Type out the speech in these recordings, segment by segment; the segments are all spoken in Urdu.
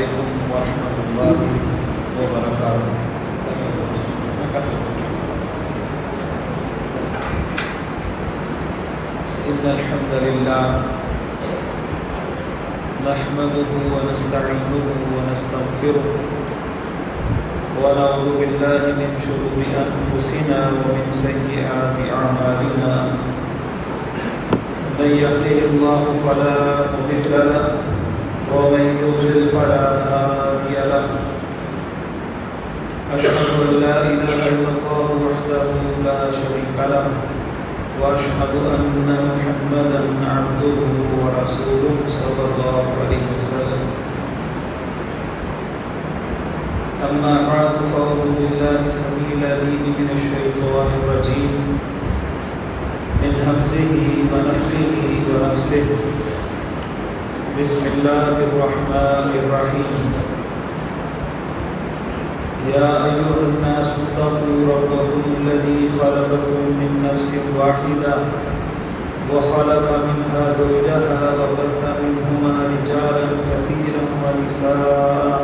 علیکم ورحمۃ اللہ وبرکاتہ۔ ان الحمد للہ نحمده ونستعینه ونستغفره ونعوذ باللہ من شرور انفسنا ومن سیئات اعمالنا، من يهده الله فلا مضل له ومن يضلل فلا هادي له، أشهد أن لا إله إلا الله وحده لا شريك له، وأشهد أن محمدا عبده ورسوله صلى الله عليه وسلم. أما بعد فأعوذ بالله السميع العليم من الشيطان الرجيم من همزه ونفخه ونفسه. بسم الله الرحمن الرحيم. يا أيها الناس اتقوا ربكم الذي خلقكم من نفس واحدة وخلق منها زوجها وبث منهما رجالا كثيرا ونساء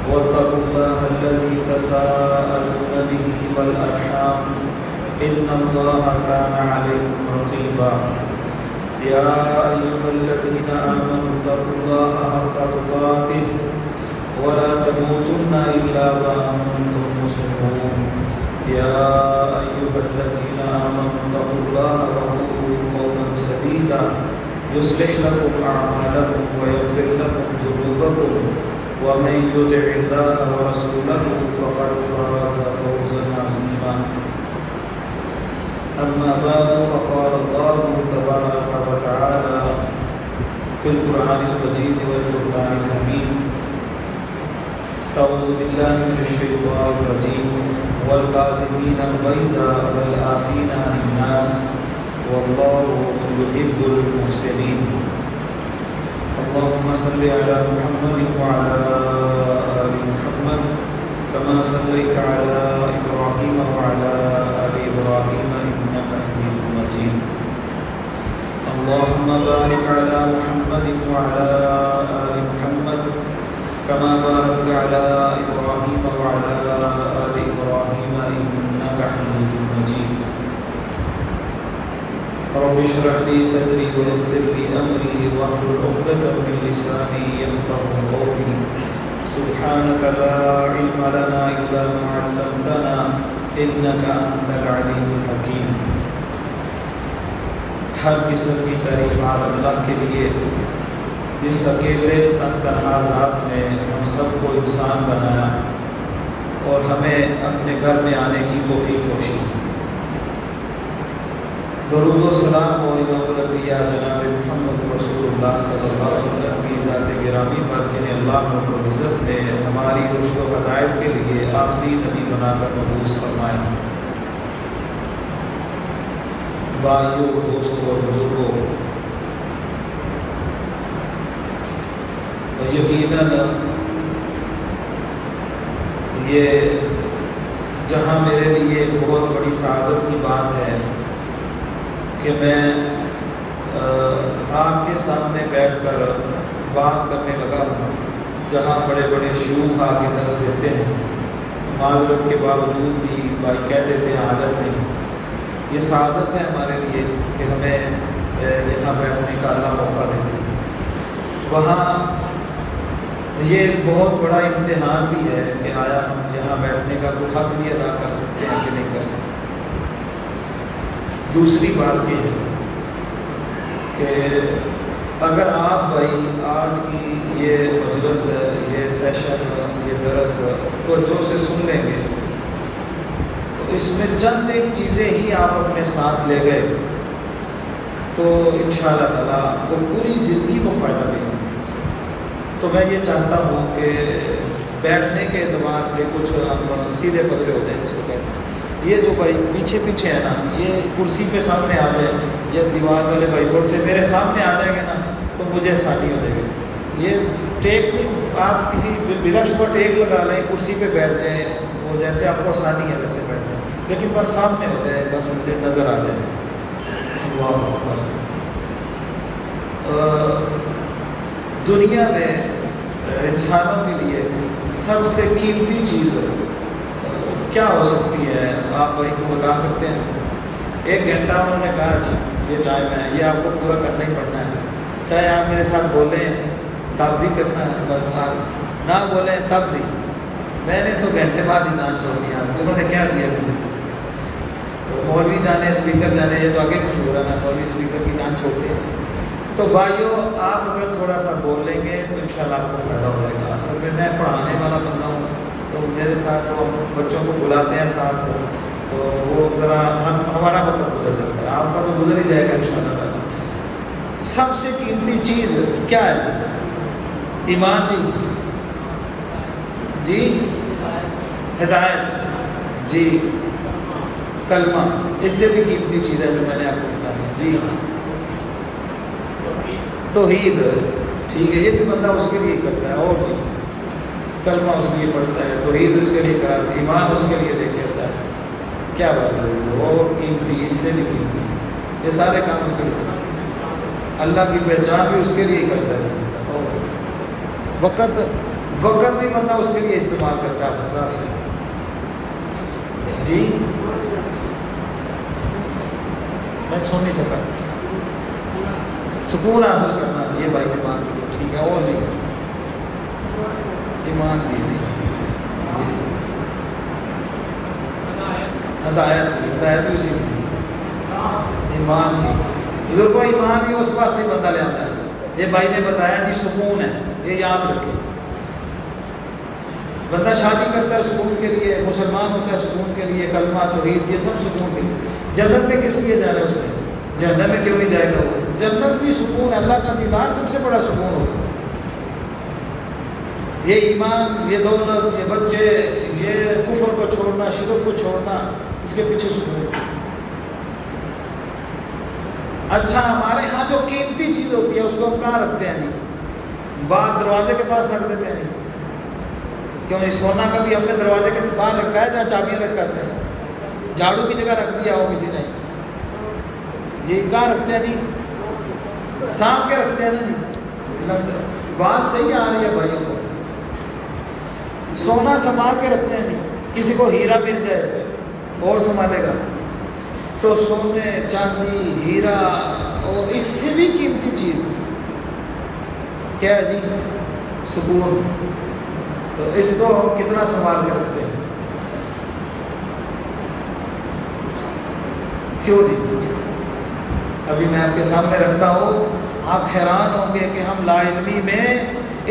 واتقوا الله الذي تساءلون به والأرحام إن الله كان عليكم رقيبا. يا أيها الذين آمنوا اتقوا الله حق تقاته ولا تموتن إلا وأنتم مسلمون. يا أيها الذين آمنوا اتقوا الله وقولوا قولا سديدا يصلح لكم أعمالكم ويغفر لكم ذنوبكم ومن يطع الله ورسوله فقد فاز فوزا عظيما. أما بعد فقال الله تبارك وتعالى في القرآن المجيد والفرقان الحميد: أعوذ بالله من الشيطان الرجيم والكاظمين الغيظ والعافين عن الناس والله يحب المحسنين. اللهم صل على محمد وعلى آل محمد كما صليت على إبراهيم وعلى آل إبراهيم إنك حميد مجيد. اللهم بارك على محمد وعلى آل محمد كما باركت على إبراهيم وعلى آل إبراهيم إنك حميد مجيد. رب اشرح لي صدري ويسر لي أمري واحلل عقدة من لساني يفقهوا قولي. سبحانك لا علم لنا إلا ما علمتنا إنك أنت العليم الحكيم. ہر قسم کی تعریفات اللہ کے لیے جس اکیلے تنہا ذات نے ہم سب کو انسان بنایا اور ہمیں اپنے گھر میں آنے کی توفیق بخشی. درود و سلام و امام الانبیاء جناب محمد رسول اللہ صلی اللہ علیہ وسلم کی ذات گرامی پر جنہیں اللہ رب العزت نے ہماری رشد و ہدایت کے لیے آخری نبی بنا کر مبعوث فرمایا. بھائیوں، دوستوں اور بزرگوں، یقیناً یہ جہاں میرے لیے بہت بڑی سعادت کی بات ہے کہ میں آپ کے سامنے بیٹھ کر بات کرنے لگا ہوں، جہاں بڑے بڑے شیوخ آ کے درس دیتے ہیں، معذرت کے باوجود بھی بھائی کہہ دیتے ہیں، آ جاتے ہیں. یہ سعادت ہے ہمارے لیے کہ ہمیں یہاں بیٹھنے کا اللہ موقع دیتے ہیں. وہاں یہ ایک بہت بڑا امتحان بھی ہے کہ آیا ہم یہاں بیٹھنے کا کوئی حق بھی ادا کر سکتے ہیں کہ نہیں کر سکتے. دوسری بات یہ ہے کہ اگر آپ بھائی آج کی یہ مجلس ہے، یہ سیشن، یہ درس توجہ سے سن لیں گے تو اس میں چند ایک چیزیں ہی آپ اپنے ساتھ لے گئے تو انشاءاللہ تعالیٰ آپ کو پوری زندگی کو فائدہ دے گا. تو میں یہ چاہتا ہوں کہ بیٹھنے کے اعتبار سے کچھ ہم سیدھے پدرے ہوتے ہیں، اس کو کہتے ہیں. یہ جو بھائی پیچھے پیچھے ہے نا، یہ کرسی پہ سامنے آ جائے، یا دیوار والے بھائی تھوڑے سے میرے سامنے آ جائیں گے نا تو مجھے آسانی ہو جائے گی. یہ ٹیک آپ کسی بلا شبہ ٹیک لگا لیں، کرسی پہ بیٹھ جائیں، وہ جیسے آپ کو آسانی ہے ویسے بیٹھ جائیں، لیکن بس سامنے ہو جائے، بس مجھے نظر آ جائے. اللہ اکبر. دنیا میں انسانوں کے لیے سب سے قیمتی چیز کیا ہو سکتی ہے؟ آپ بھائی کو بتا سکتے ہیں؟ 1 گھنٹہ انہوں نے کہا جی یہ ٹائم ہے، یہ آپ کو پورا کرنا ہی پڑنا ہے، چاہے آپ میرے ساتھ بولیں تب بھی کرنا ہے، بس آپ نہ بولیں تب بھی۔ میں نے تو گھنٹے بعد ہی جان چھوڑ دیا، انہوں نے کیا کیا مجھے؟ تو مولوی جانے اسپیکر جانے، یہ تو آگے کچھ ہو رہا ہے، مولوی اسپیکر کی جان چھوڑتے ہیں۔ تو بھائیو آپ اگر تھوڑا سا بول لیں گے تو انشاءاللہ آپ کو فائدہ ہو جائے گا۔ اصل میں پڑھانے والا بندہ ہوں، تو میرے ساتھ وہ بچوں کو بلاتے ہیں ساتھ، تو وہ ذرا ہمارا وقت گزر جاتا ہے، آپ کا تو گزر ہی جائے گا انشاءاللہ تعالیٰ۔ سب سے قیمتی چیز کیا ہے جی؟ ایمان جی، ہدایت جی، کلمہ، اس سے بھی قیمتی چیز ہے جو میں نے آپ کو بتا دیا جی ہاں، توحید، ٹھیک ہے، یہ بھی بندہ اس کے لیے کرتا ہے، اور جی کلمہ اس کے لیے پڑھتا ہے، توحید اس کے لیے کرا، ایمان اس کے لیے لے کے آتا ہے، کیا بات ہے، اور قیمتی، اس سے بھی قیمتی، یہ سارے کام اس کے لیے، اللہ کی پہچان بھی اس کے لیے کرتا ہے، وقت بھی بندہ اس کے لیے استعمال کرتا ہے فساد جی۔ میں سن نہیں سکا، سکون حاصل کرنا، یہ بھائی نے بات کی، ٹھیک ہے، اور جی ایمان بھی ہدایت بھی اسی میں، ایمان جی بزرگوں، ایمان بھی اس پاس نہیں بندہ لے آتا ہے، یہ بھائی نے بتایا جی سکون ہے، یہ یاد رکھے، بندہ شادی کرتا ہے سکون کے لیے، مسلمان ہوتا ہے سکون کے لیے، کلمہ توحید یہ سب سکون کے لیے، جنت میں کس لیے جانا ہے اس نے؟ جہنم میں کیوں نہیں جائے گا وہ؟ جنت بھی سکون، اللہ کا دیدار سب سے بڑا سکون ہوگا۔ یہ ایمان، یہ دولت، یہ بچے، یہ کفر کو چھوڑنا، شرک کو چھوڑنا، اس کے پیچھے سکون۔ اچھا، ہمارے ہاں جو قیمتی چیز ہوتی ہے اس کو ہم کہاں رکھتے ہیں جی؟ باہر دروازے کے پاس رکھ دیتے ہیں جی، کیوں؟ اس سونا کا بھی ہم نے دروازے کے باہر لٹکایا جہاں چابیاں لٹکاتے ہیں، جھاڑو کی جگہ رکھ دیا ہو کسی نے جی، کہاں رکھتے ہیں جی؟ سانپ کے رکھتے ہیں نا جی، بات صحیح آ رہی ہے بھائیوں کو، سونا سنبھال کے رکھتے ہیں جی، کسی کو ہیرا مل جائے اور سنبھالے گا، تو سونے، چاندی، ہیرا اور اس سے بھی قیمتی چیز کیا ہے جی؟ سکون۔ تو اس کو ہم کتنا سنبھال کے رکھتے ہیں؟ کیوں جی؟ ابھی میں آپ کے سامنے رکھتا ہوں، آپ حیران ہوں گے کہ ہم لا علمی میں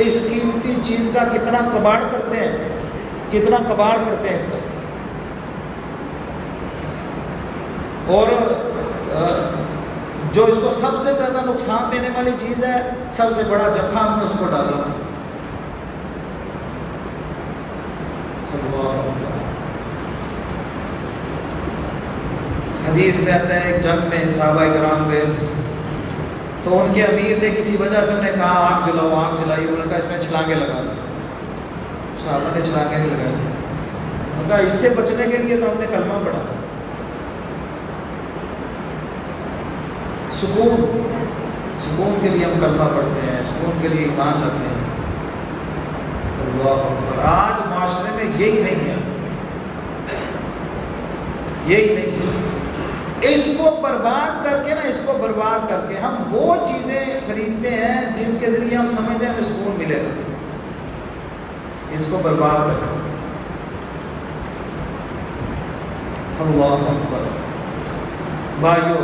اس قیمتی چیز کا کتنا کباڑ کرتے ہیں، کتنا کباڑ کرتے ہیں اس کا، اور جو اس کو سب سے زیادہ نقصان دینے والی چیز ہے، سب سے بڑا جفا ہم نے اس کو ڈالا۔ حدیث میں آتا ہے ایک جنگ میں صحابہ کرام گئے، تو ان کے امیر نے کسی وجہ سے انہیں کہا آگ جلاؤ، آگ جلائی، انہوں نے کہا اس میں چھلانگیں لگا دو، صحابہ نے چھلانگیں نہیں لگائی، انہوں نے کہا اس سے بچنے کے لیے تو ہم نے کلمہ پڑھا، سکون کے لیے ہم کلمہ پڑھتے ہیں، سکون کے لیے ایمان لاتے ہیں۔ اللہ اکبر، آج معاشرے میں یہی نہیں ہے، یہی نہیں ہے، اس کو برباد کر کے نا، اس کو برباد کر کے ہم وہ چیزیں خریدتے ہیں جن کے ذریعے ہم سمجھتے ہیں ہمیں سکون ملے گا، اس کو برباد کر کے۔ اللہ اکبر بھائیو،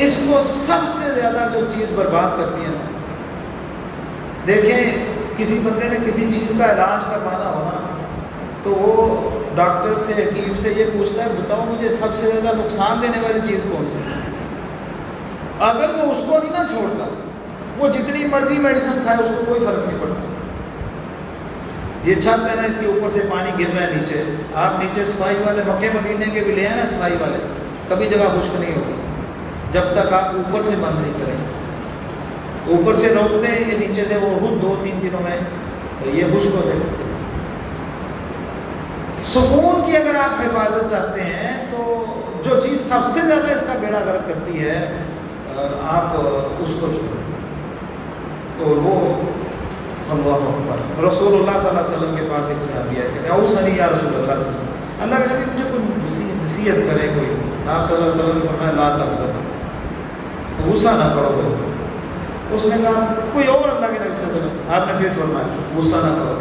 اس کو سب سے زیادہ جو چیز برباد کرتی ہے نا، دیکھیں کسی بندے نے کسی چیز کا علاج کروانا ہونا تو وہ ڈاکٹر سے، حکیم سے یہ پوچھتا ہے بتاؤ مجھے سب سے زیادہ نقصان دینے والی چیز کون سی ہے؟ اگر وہ اس کو نہیں نہ چھوڑتا، وہ جتنی مرضی میڈیسن کھائے اس کو کوئی فرق نہیں پڑتا۔ یہ چھت ہے نا، اس کے اوپر سے پانی گر رہا ہے نیچے، آپ نیچے صفائی والے مکے مدینے کے بھی لے آئے نا صفائی والے، کبھی جگہ خشک نہیں ہوگی جب تک آپ اوپر سے بند نہیں کریں، اوپر سے روک دیں، یہ نیچے سے وہ خود 2-3 دنوں میں یہ خشک ہو جائے گا۔ سکون کی اگر آپ حفاظت چاہتے ہیں تو جو چیز سب سے زیادہ اس کا بیڑا غرق کرتی ہے آپ اس کو چھوڑیں، اور وہ اللہ اکبر. رسول اللہ صلی اللہ علیہ وسلم کے پاس ایک صحابی ہے کہ اوصنی یا رسول اللہ صلی اللہ علیہ وسلم، اللہ کے نبی مجھے کوئی نصیحت کرے کوئی. آپ صلی اللہ علیہ وسلم نے فرمایا لا تحزن، غصہ نہ کرو بھائی. اس نے کہا کوئی اور اللہ کے نبی صلی اللہ علیہ وسلم، آپ نے پھر فرمایا غصہ نہ کرو.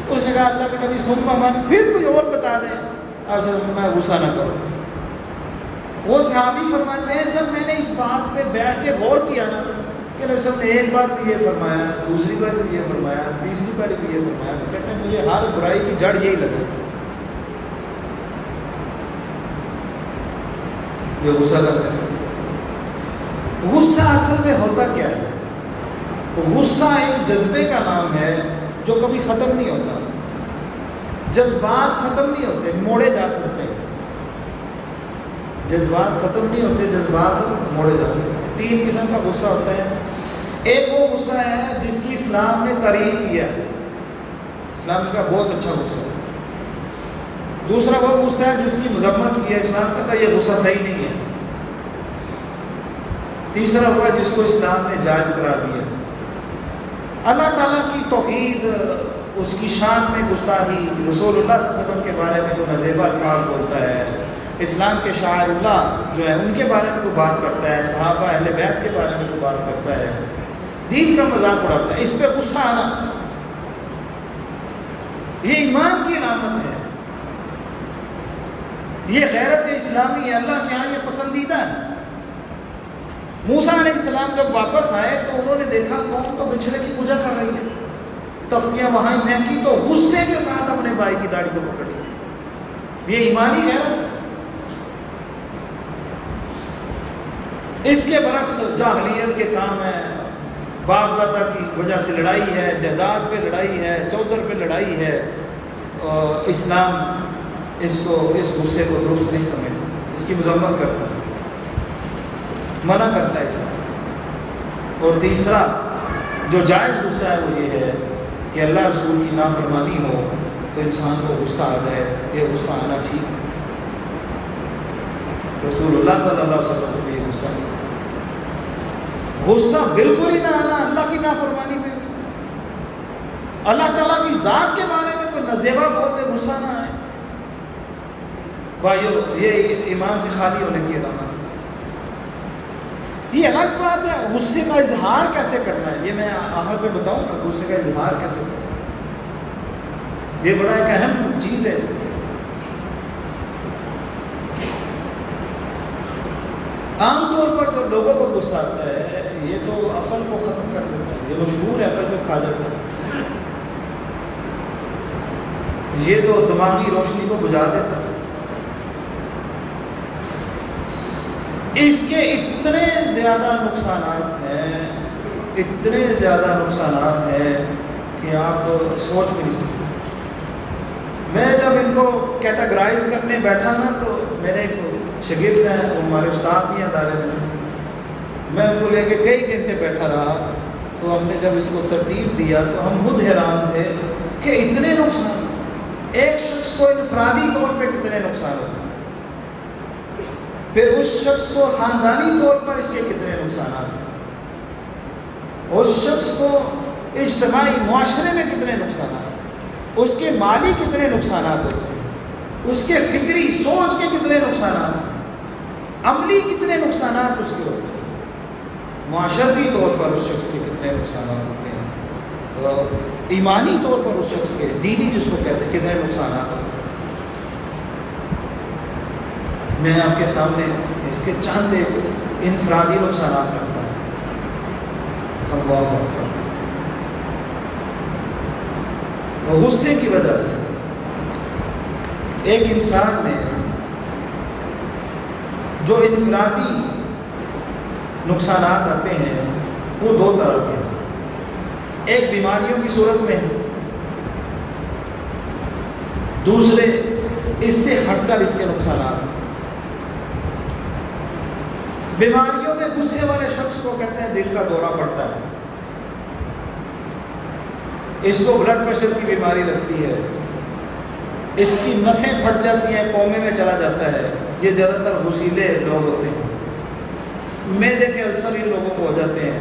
اس نے کہا اللہ کے نبی ثم من، پھر کوئی اور بتا دیں. آپ سے فرمایا غصہ نہ کرو. وہ صحابی فرماتے ہیں جب میں نے اس بات پہ بیٹھ کے غور کیا نا کہ نبی صلی اللہ علیہ وسلم نے ایک بار بھی یہ فرمایا، دوسری بار بھی یہ فرمایا، تیسری بار بھی یہ فرمایا، تو کہتے ہیں مجھے ہر برائی کی جڑ یہی لگا جو غصہ کرتے ہیں. غصہ اصل میں ہوتا کیا ہے؟ غصہ ایک جذبے کا نام ہے جو کبھی ختم نہیں ہوتا. جذبات ختم نہیں ہوتے، موڑے جا سکتے ہیں. جذبات ختم نہیں ہوتے، جذبات موڑے جا سکتے ہیں. 3 قسم کا غصہ ہوتا ہے. ایک وہ غصہ ہے جس کی اسلام نے تعریف کیا ہے، اسلام کا بہت اچھا غصہ ہے. دوسرا وہ غصہ ہے جس کی مذمت کی ہے، اسلام کہتا ہے یہ غصہ صحیح نہیں ہے. تیسرا ہوا جس کو اسلام نے جائز قرار دیا. اللہ تعالیٰ کی توحید، اس کی شان میں گستاخی، رسول اللہ صلی اللہ علیہ وسلم کے بارے میں کوئی نازیبہ الفاظ بولتا ہے، اسلام کے شاعر اللہ جو ہے ان کے بارے میں کوئی بات کرتا ہے، صحابہ اہل بیت کے بارے میں کوئی بات کرتا ہے، دین کا مذاق اڑاتا ہے، اس پہ غصہ آنا یہ ایمان کی علامت ہے. یہ غیرت اسلامی ہے، اللہ کے ہاں یہ پسندیدہ ہے. موسیٰ علیہ السلام جب واپس آئے تو انہوں نے دیکھا قوم تو بچھڑے کی پوجا کر رہی ہے، تختیاں وہاں ہی پھینکی تو غصے کے ساتھ اپنے بھائی کی داڑھی کو پکڑ لی. یہ ایمانی غیرت ہے. اس کے برعکس جاہلیت کے کام ہیں، باپ دادا کی وجہ سے لڑائی ہے، جائیداد پہ لڑائی ہے، چودر پہ لڑائی ہے. اسلام اس غصے کو درست نہیں سمجھتا، اس کی مذمت کرتا ہے، منع کرتا ہے اس سے. اور تیسرا جو جائز غصہ ہے وہ یہ ہے کہ اللہ رسول کی نافرمانی ہو تو انسان کو غصہ آ جائے. یہ غصہ آنا ٹھیک ہے، رسول اللہ صلی اللہ علیہ وسلم کو یہ غصہ نہیں. غصہ بالکل ہی نہ آنا اللہ کی نافرمانی پہ بھی. اللہ تعالیٰ کی ذات کے بارے میں کوئی نزیبہ بول دے غصہ نہ آئے. بھائیو یہ ایمان سے خالی ہونے کی علامت ہے. یہ الگ بات ہے غصے کا اظہار کیسے کرنا ہے، یہ میں آخر پہ بتاؤں گا. غصے کا اظہار کیسے کرنا ہے، یہ بڑا ایک اہم چیز ہے. اس میں عام طور پر جو لوگوں کو غصہ آتا ہے یہ تو عقل کو ختم کر دیتا ہے، یہ مشہور ہے، عقل کو کھا جاتا ہے. یہ تو دماغی روشنی کو بجھا دیتا ہے. اس کے اتنے زیادہ نقصانات ہیں، اتنے زیادہ نقصانات ہیں کہ آپ سوچ بھی نہیں سکتے. میں جب ان کو کیٹاگرائز کرنے بیٹھا نا تو میرے ایک شاگرد ہیں، وہ ہمارے استاد بھی ہیں ادارے میں ان کو لے کے کئی گھنٹے بیٹھا رہا. تو ہم نے جب اس کو ترتیب دیا تو ہم خود حیران تھے کہ اتنے نقصان، ایک شخص کو انفرادی طور پہ کتنے نقصان ہوتے ہیں، پھر اس شخص کو خاندانی طور پر اس کے کتنے نقصانات ہیں، اس شخص کو اجتماعی معاشرے میں کتنے نقصانات ہیں، اس کے مالی کتنے نقصانات ہوتے ہیں، اس کے فکری سوچ کے کتنے نقصانات ہیں، عملی کتنے نقصانات اس کے ہوتے ہیں، معاشرتی طور پر اس شخص کے کتنے نقصانات ہوتے ہیں، ایمانی طور پر اس شخص کے، دینی جس کو کہتے ہیں، کتنے نقصانات ہوتے ہیں. میں آپ کے سامنے اس کے چند انفرادی نقصانات رکھتا ہوں. اللہ اکبر. غصے کی وجہ سے ایک انسان میں جو انفرادی نقصانات آتے ہیں وہ 2 طرح کے ہیں. ایک بیماریوں کی صورت میں ہے، دوسرے اس سے ہٹ کر اس کے نقصانات. بیماریوں میں غصے والے شخص کو کہتے ہیں دل کا دورہ پڑتا ہے، اس کو بلڈ پریشر کی بیماری لگتی ہے، اس کی نسیں پھٹ جاتی ہیں، کومے میں چلا جاتا ہے. یہ زیادہ تر غصیلے لوگ ہوتے ہیں. معدے کے السر ان لوگوں کو ہو جاتے ہیں.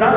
10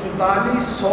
4400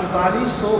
4400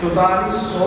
4400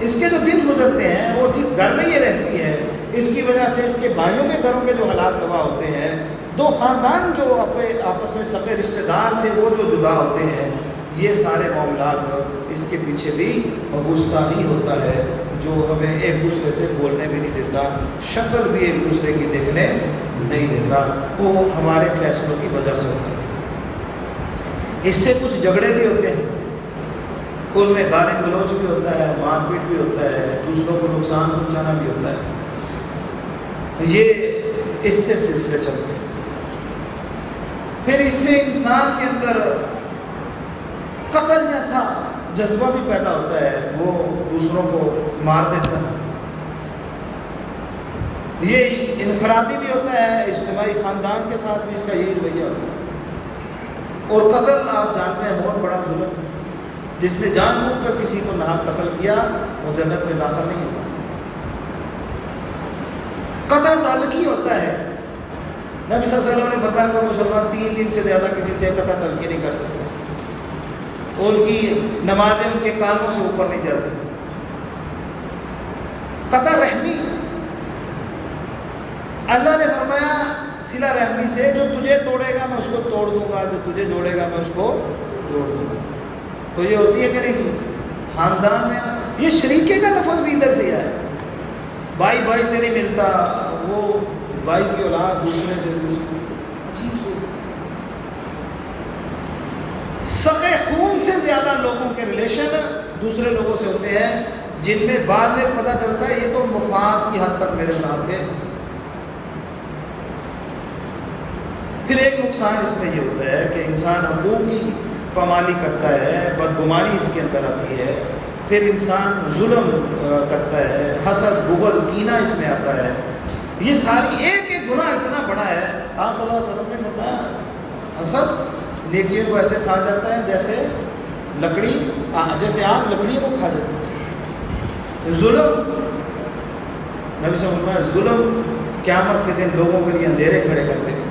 اس کے جو دن گزرتے ہیں وہ جس گھر میں یہ رہتی ہے اس کی وجہ سے اس کے بھائیوں کے گھروں کے جو حالات تباہ ہوتے ہیں، دو خاندان جو آپس میں سگے رشتہ دار تھے وہ جو جدا ہوتے ہیں، یہ سارے معاملات اس کے پیچھے بھی غصہ ہی ہوتا ہے جو ہمیں ایک دوسرے سے بولنے بھی نہیں دیتا، شکل بھی ایک دوسرے کی دیکھنے نہیں دیتا، وہ ہمارے فیصلوں کی وجہ سے ہوتا ہے۔ اس سے کچھ جھگڑے بھی ہوتے ہیں، ان میں گالی گلوچ بھی ہوتا ہے، مار پیٹ بھی ہوتا ہے، دوسروں کو نقصان پہنچانا بھی ہوتا ہے، یہ اس سے سلسلے چلتے ہیں۔ پھر اس سے انسان کے اندر قتل جیسا جذبہ بھی پیدا ہوتا ہے، وہ دوسروں کو مار دیتا ہے۔ یہ انفرادی بھی ہوتا ہے، اجتماعی خاندان کے ساتھ بھی اس کا یہی رویہ ہوتا ہے۔ اور قتل آپ جانتے ہیں بہت بڑا ظلم، جس نے جان بوجھ کر کسی کو ناحق قتل کیا وہ جنت میں داخل نہیں ہوگا۔ قتل تعلقی ہوتا ہے، نبی صلی اللہ علیہ وسلم نے فرمایا کہ مسلمان 3 دن سے زیادہ کسی سے قطع تعلقی نہیں کر سکتے، ان کی نمازیں ان کے کانوں سے اوپر نہیں جاتی۔ قطع رحمی، اللہ نے فرمایا صلہ رحمی سے جو تجھے توڑے گا میں اس کو توڑ دوں گا، جو تجھے جوڑے گا میں اس کو جوڑ دوں گا۔ تو یہ ہوتی ہے کہ نہیں جی؟ خاندان میں یہ شریکے کا لفظ بھی ادھر سے ہی ہے، بھائی بھائی سے نہیں ملتا، وہ بھائی کی اولاد دوسرے سے دوسرے، عجیب سو۔ سگے خون سے زیادہ لوگوں کے ریلیشن دوسرے لوگوں سے ہوتے ہیں، جن میں بعد میں پتہ چلتا ہے یہ تو مفاد کی حد تک میرے ساتھ ہے۔ پھر ایک نقصان اس میں یہ ہوتا ہے کہ انسان حقوق کی پامالی کرتا ہے، بدگمانی اس کے اندر آتی ہے، پھر انسان ظلم کرتا ہے، حسد بغض کینہ اس میں آتا ہے۔ یہ ساری ایک ایک گناہ اتنا بڑا ہے، آپ صلی اللہ علیہ وسلم نے فرمایا حسد نیکیوں کو ایسے کھا جاتا ہے جیسے لکڑی، جیسے آگ لکڑیوں کو کھا جاتی ہے۔ ظلم، نبی صلی اللہ علیہ وسلم نے فرمایا ظلم قیامت کے دن لوگوں کے لیے اندھیرے کھڑے کر دے گا۔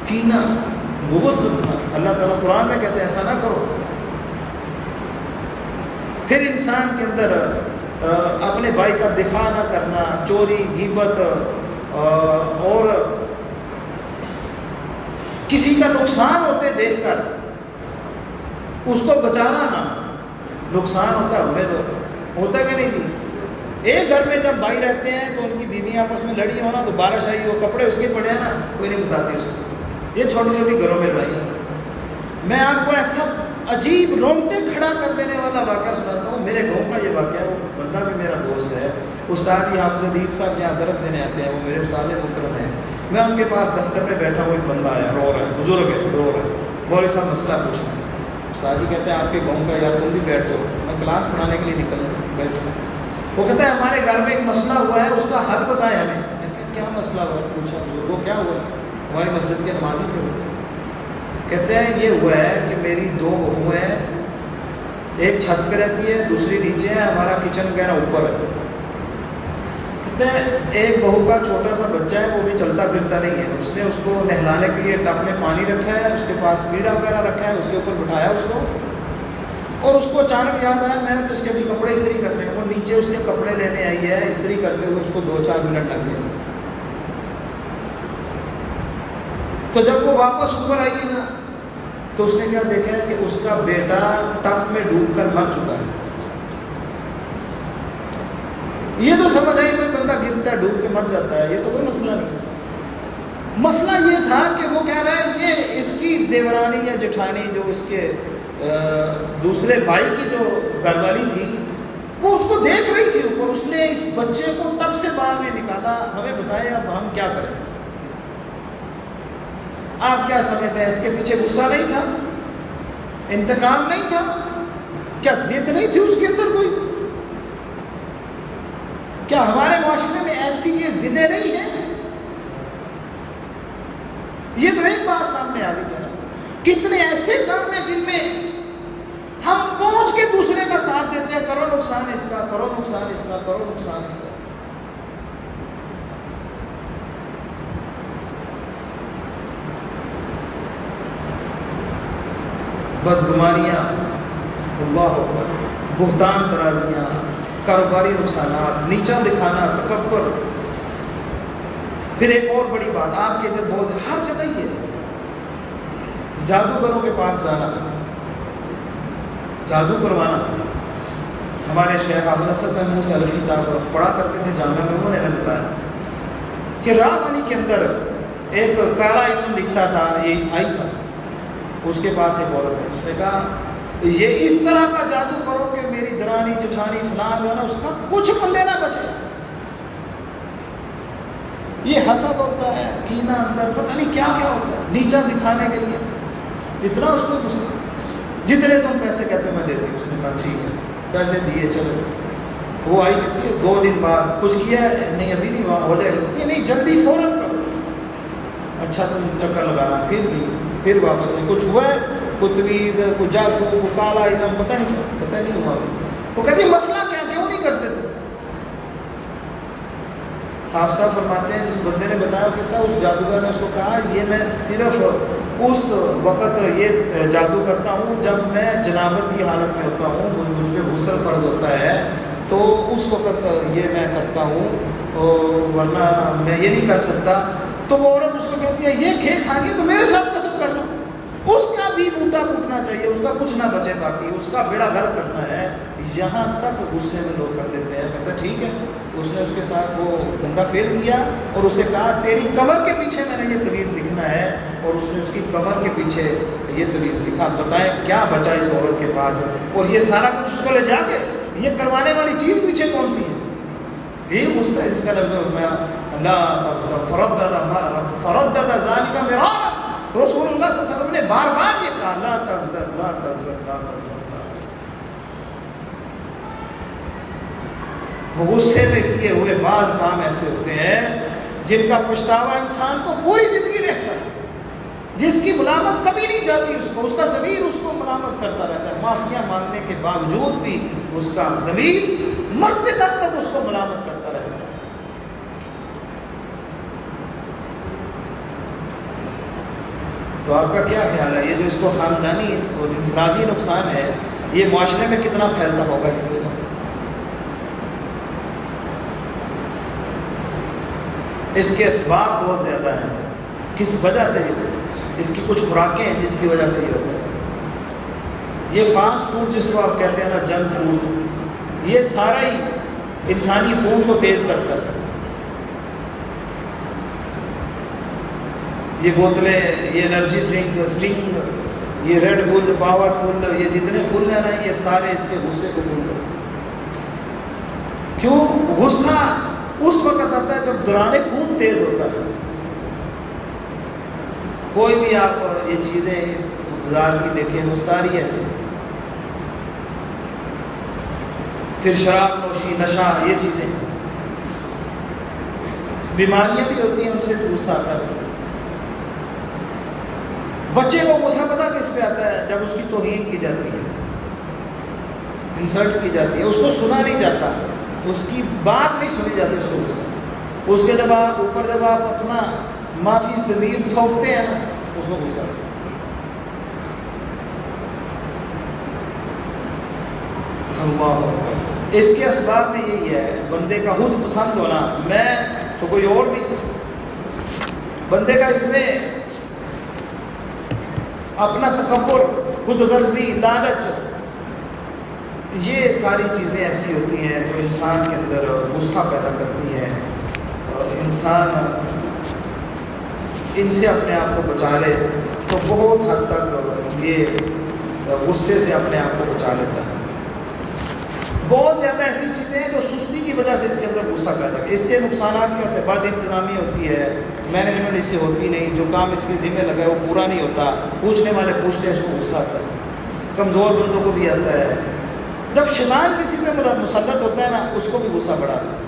کینہ بغض، اللہ تعالیٰ قرآن میں کہتے ہیں ایسا نہ کرو۔ پھر انسان کے اندر اپنے بھائی کا دفاع نہ کرنا، چوری غیبت اور کسی کا نقصان ہوتے دیکھ کر اس کو بچانا نہ، نقصان ہوتا ہے ہمیں تو ہوتا کہ نہیں جی؟ ایک گھر میں جب بھائی رہتے ہیں تو ان کی بیویاں آپس میں لڑی ہو نا تو بارش آئی ہو، کپڑے اس کے پڑے ہیں نا، کوئی نہیں بتاتی اس کو، یہ چھوٹی چھوٹی گھروں میں لڑائی ہے۔ میں آپ کو ایسا عجیب رونگٹے کھڑا کر دینے والا واقعہ سناتا ہوں، میرے گاؤں کا یہ واقعہ ہے، وہ بندہ بھی میرا دوست ہے، استاد جی حافظ عدیل صاحب یہاں درس دینے آتے ہیں، وہ میرے استاد محترم ہیں۔ میں ان کے پاس دفتر میں بیٹھا ہوں، ایک بندہ آیا، رو رہا ہے، بزرگ ہے، رو رہا ہے، مولوی صاحب مسئلہ پوچھنا ہے۔ استاد جی کہتے ہیں آپ کے گاؤں کا، یار تم بھی بیٹھ جاؤ، میں کلاس پڑھانے کے لیے نکل بیٹھا۔ وہ کہتا ہے ہمارے گھر میں ایک مسئلہ ہوا ہے، اس کا حل بتائیں ہمیں۔ میں نے کہا کیا مسئلہ ہوا؟ پوچھا بزرگوں کیا ہوا؟ ہماری مسجد کے نمازی تھے وہ، کہتے ہیں یہ ہوا ہے کہ میری 2 بہویں ہیں، ایک چھت پہ رہتی ہے، دوسری نیچے ہے، ہمارا کچن وغیرہ اوپر ہے۔ کہتے ہیں ایک بہو کا چھوٹا سا بچہ ہے، وہ بھی چلتا پھرتا نہیں ہے، اس نے اس کو نہلانے کے لیے ٹب میں پانی رکھا ہے، اس کے پاس پیڑا وغیرہ رکھا ہے، اس کے اوپر بٹھایا اس کو، اور اس کو اچانک یاد آیا میں نے تو اس کے بھی کپڑے استری کرنے ہیں، وہ نیچے اس کے کپڑے لینے آئی ہے، استری کرتے ہوئے اس کو 2-4 منٹ لگ گئے۔ تو جب وہ واپس اوپر آئی ہے نا تو اس نے کیا دیکھا ہے کہ اس کا بیٹا ٹب میں ڈوب کر مر چکا ہے۔ یہ تو سمجھ آئی کوئی بندہ گرتا ہے ڈوب کے مر جاتا ہے، یہ تو کوئی مسئلہ نہیں۔ مسئلہ یہ تھا کہ وہ کہہ رہا ہے یہ اس کی دیورانی یا جٹھانی جو اس کے دوسرے بھائی کی جو گھر والی تھی وہ اس کو دیکھ رہی تھی اوپر، اس نے اس بچے کو ٹب سے باہر نہیں نکالا۔ ہمیں بتائیں اب ہم کیا کریں؟ آپ کیا سمجھتے ہیں؟ اس کے پیچھے غصہ نہیں تھا؟ انتقام نہیں تھا؟ کیا ضد نہیں تھی اس کے اندر کوئی؟ کیا ہمارے معاشرے میں ایسی یہ ضدیں نہیں ہیں؟ یہ تو ایک بات سامنے آ گئی ہے نا، کتنے ایسے کام ہیں جن میں ہم پہنچ کے دوسرے کا ساتھ دیتے ہیں، کرو نقصان اس کا، کرو نقصان اس کا، کرو نقصان اس کا۔ بدگمانیاں، اللہ اکبر، بہتان ترازیاں، کاروباری نقصانات، نیچا دکھانا، تکبر. پھر ایک اور بڑی بات آپ کے ادھر بہت ہر جگہ ہی ہے، جادوگروں کے پاس جانا، جادو کروانا. ہمارے شیخ حافظ اسد محمود سلفی صاحب پڑھا کرتے تھے جامعہ میں، انہوں نے بتایا کہ راہ والی کے اندر ایک کالا علم لکھتا تھا، یہ عیسائی تھا. اس کے پاس ایک عورت ہے، اس نے کہا یہ اس طرح کا جادو کرو کہ میری درانی جٹھانی فلاں جو ہے نا اس کا کچھ پلے نہ بچے. یہ حسد ہوتا ہے، کینہ اندر پتہ نہیں کیا کیا ہوتا ہے، نیچا دکھانے کے لیے. اتنا اس پہ غصہ، جتنے تم پیسے کہتے میں دیتی. اس نے کہا ٹھیک ہے، پیسے دیے چلو. وہ آئی کہتی ہے 2 دن بعد کچھ کیا ہے؟ نہیں ابھی نہیں ہوا، ہو جائے گا. کہتی ہے نہیں جلدی فوراً کرو. اچھا تم چکر لگانا، پھر بھی پھر واپس آئی. کچھ ہوا ہے؟ کوئی تویز، کوئی جادو، کوئی کالا علم، پتہ نہیں کیا، پتہ نہیں ہوا. وہ کہتی ہے مسئلہ کیا، کیوں نہیں کرتے تم؟ آپ صاحب فرماتے ہیں جس بندے نے بتایا، وہ کہتا ہے اس جادوگر نے اس کو کہا یہ میں صرف اس وقت یہ جادو کرتا ہوں جب میں جنابت کی حالت میں ہوتا ہوں، مجھ پہ غسل فرض ہوتا ہے تو اس وقت یہ میں کرتا ہوں، ورنہ میں یہ نہیں کر سکتا. تو وہ عورت اس کو کہتی ہے یہ کھے کھانی ہے تو میرے ساتھ قسم کر لو. اس کا بھی بوٹا پوٹنا چاہیے، اس کا کچھ نہ بچے باقی، اس کا بیڑا غرق کرنا ہے. یہاں تک غصے میں لوگ کر دیتے ہیں. کہتا ٹھیک ہے. اس نے اس کے ساتھ وہ دندا فیل کیا اور اسے کہا تیری کمر کے پیچھے میں نے یہ تویز لکھنا ہے، اور اس نے اس کی کمر کے پیچھے یہ تویز لکھا. بتائیں کیا بچا اس عورت کے پاس؟ اور یہ سارا کچھ اس کو لے جا کے یہ کروانے والی چیز پیچھے کون سی ہے؟ یہ غصہ ہے جس کا لفظ میں اللہ فردد ذالک مرارا. رسول اللہ صلی اللہ علیہ وسلم نے بار بار یہ کہا لا تغضب لا تغضب لا تغضب. غصے میں کیے ہوئے بعض کام ایسے ہوتے ہیں جن کا پچھتاوا انسان کو پوری زندگی رہتا ہے، جس کی ملامت کبھی نہیں جاتی اس کا ضمیر اس کو ملامت کرتا رہتا ہے. معافیاں مانگنے کے باوجود بھی اس کا ضمیر مرتے دم تک اس کو ملامت کرتا رہتا ہے. تو آپ کا کیا خیال ہے یہ جو اس کو خاندانی اور انفرادی نقصان ہے، یہ معاشرے میں کتنا پھیلتا ہوگا اس وجہ سے؟ اس کے اسباب بہت زیادہ ہیں. کس وجہ سے اس کی کچھ خوراکیں ہیں جس کی وجہ سے یہ ہوتا ہے. یہ فاسٹ فوڈ جس کو آپ کہتے ہیں نا، جنک فوڈ، یہ سارا ہی انسانی خون کو تیز کرتا ہے. یہ بوتلیں، یہ انرجی ڈرنک، اسٹنگ، یہ ریڈ بل، پاور فل، یہ جتنے فل ہیں نا یہ سارے اس کے غصے کو فل کرتے ہیں. کیوں؟ غصہ اس وقت آتا ہے جب دوران خون تیز ہوتا ہے. کوئی بھی آپ یہ چیزیں بازار کی دیکھیں وہ ساری ایسی. پھر شراب نوشی، نشہ، یہ چیزیں، بیماریاں بھی ہوتی ہیں ان سے غصہ آتا ہے. بچے کو غصہ پتہ کس پہ آتا ہے؟ جب اس کی توہین کی جاتی ہے، انسلٹ کی جاتی ہے، اس کو سنا نہیں جاتا، اس کی بات نہیں سنی جاتی، اس کو غصہ. اس کے جب آپ اوپر جب آپ اپنا معافی ضمیر تھوکتے ہیں نا، اس کو غصہ آتا ہے. اللہ اکبر. اس کے اسباب میں یہی ہے بندے کا خود پسند ہونا. میں تو کوئی اور بھی، بندے کا اس میں اپنا تکبر، خود غرضی، لالچ، یہ ساری چیزیں ایسی ہوتی ہیں جو انسان کے اندر غصہ پیدا کرتی ہیں. اور انسان ان سے اپنے آپ کو بچا لے تو بہت حد تک یہ غصے سے اپنے آپ کو بچا لیتا ہے. بہت زیادہ ایسی چیزیں ہیں جو سستی کی وجہ سے اس کے اندر غصہ پیدا کرتی. اس سے نقصانات کیا ہوتے ہیں؟ بد انتظامی ہوتی ہے، مینجمنٹ اس سے ہوتی نہیں، جو کام اس کے ذمہ لگا ہے وہ پورا نہیں ہوتا، پوچھنے والے پوچھتے ہیں اس کو غصہ آتا ہے. کمزور بندوں کو بھی آتا ہے. جب شیطان کسی پہ مسلط ہوتا ہے نا اس کو بھی غصہ بڑھا آتا ہے.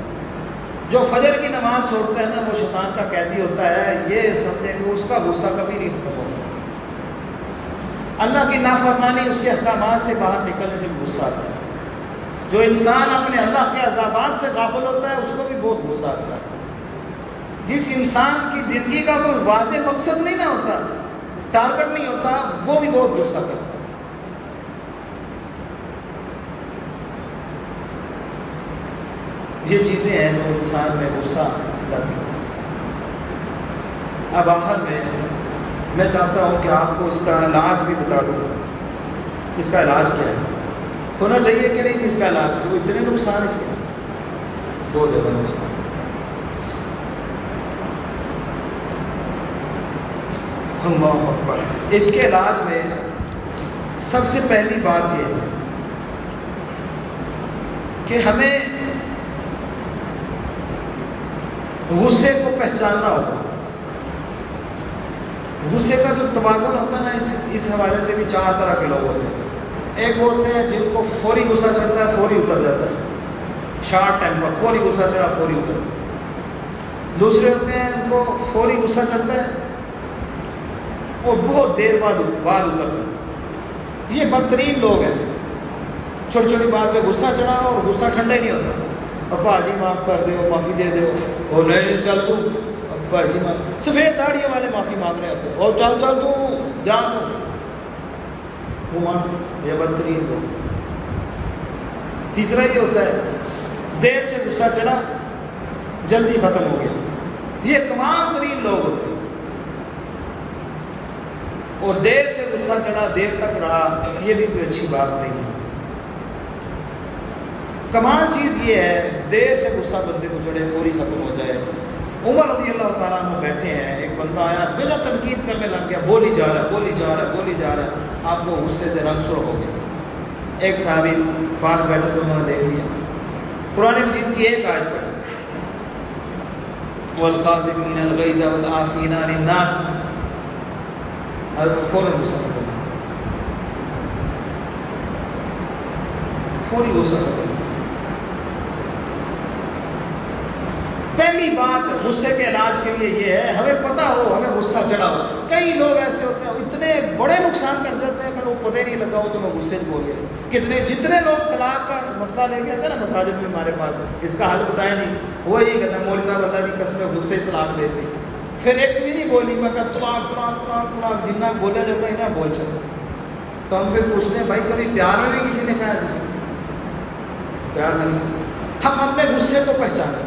جو فجر کی نماز چھوڑتا ہے نا وہ شیطان کا قیدی ہوتا ہے. یہ سمجھے کہ اس کا غصہ کبھی نہیں ختم ہوتا. اللہ کی نافرمانی، اس کے احکامات سے باہر نکلنے سے بھی غصہ آتا ہے. جو انسان اپنے اللہ کے عذابات سے غافل ہوتا ہے اس کو بھی بہت غصہ آتا ہے. جس انسان کی زندگی کا کوئی واضح مقصد نہیں نہ ہوتا، ٹارگٹ نہیں ہوتا، وہ بھی بہت غصہ کرتا ہے. یہ چیزیں ہیں جو انسان میں غصہ لاتی ہیں۔ اب آخر میں چاہتا ہوں کہ آپ کو اس کا علاج بھی بتا دوں۔ اس کا علاج کیا ہے؟ ہونا چاہیے کہ نہیں؟ اس کا علاج جو اتنے نقصان اس کے بہت زیادہ نقصان۔ اللہ اکبر۔ اس کے علاج میں سب سے پہلی بات یہ ہے کہ ہمیں غصے کو پہچاننا ہوگا۔ غصے کا جو توازن ہوتا ہے نا، اس حوالے سے بھی 4 طرح کے لوگ ہوتے ہیں۔ ایک وہ ہوتے ہیں جن کو فوری غصہ چڑھتا ہے، فوری اتر جاتا ہے، شارٹ ٹیمپر، فوری غصہ چڑھا فوری اتر۔ دوسرے ہوتے ہیں ان کو فوری غصہ چڑھتا ہے، وہ بہت دیر بعد اترتا ہے۔ یہ بدترین لوگ ہیں، چھوٹی چھوٹی بات پہ غصہ چڑھا اور غصہ ٹھنڈا ہی نہیں ہوتا۔ ابا جی معاف کر دو، معافی دے دو، اور نہیں چل تو ابا جی معاف، سفید داڑھیوں والے معافی مانگ رہے ہوتے ہیں، اور چل تو جا تو وہ معاف۔ یہ بدترین لوگ۔ تیسرا یہ ہوتا ہے دیر سے غصہ چڑھا جلدی ختم ہو گیا، یہ کمال ترین لوگ ہوتے ہیں۔ اور دیر سے غصہ چڑھا دیر تک رہا، یہ بھی کوئی اچھی بات نہیں ہے۔ کمال چیز یہ ہے دیر سے غصہ بندے کو چڑھے، فوری ختم ہو جائے۔ عمر رضی اللہ تعالیٰ عنہ بیٹھے ہیں، ایک بندہ آیا بجا تنقید کرنے لگ گیا، بولی جا رہا ہے، آپ کو غصے سے رنگ سرخ ہو گیا۔ ایک صحابی پاس بیٹھے تو انہوں نے دیکھ لیا، قرآن مجید کی ایک آیت پڑھی، وَالْقَاظِمِينَ الْغَيْظَ وَالْعَافِينَ عَنِ النَّاسِ، فوراً غصہ ختم، فوری غصہ ختم۔ پہلی بات غصے کے علاج کے لیے یہ ہے ہمیں پتہ ہو، ہمیں غصہ چڑھا ہو۔ کئی لوگ ایسے ہوتے ہیں اتنے بڑے نقصان کر جاتے ہیں کہ وہ پتہ ہی نہیں لگا ہو تو میں غصے سے بول گیا۔ جتنے لوگ طلاق کا مسئلہ لے کے آتے ہیں نا مساجد میں ہمارے پاس، اس کا حل بتائیں نہیں، وہ یہی کہتا ہے مولوی صاحب اللہ کی قسم غصے ہی طلاق دیتے۔ پھر ایک بھی نہیں بولی، میں کہا طلاق جنہ بولا جاتا ہے نا بول چلو۔ تو ہم پھر پوچھتے ہیں بھائی کبھی پیار میں بھی کسی نے کہا کسی نے؟ پیار میں نہیں۔ ہم اپنے غصے کو پہچانیں،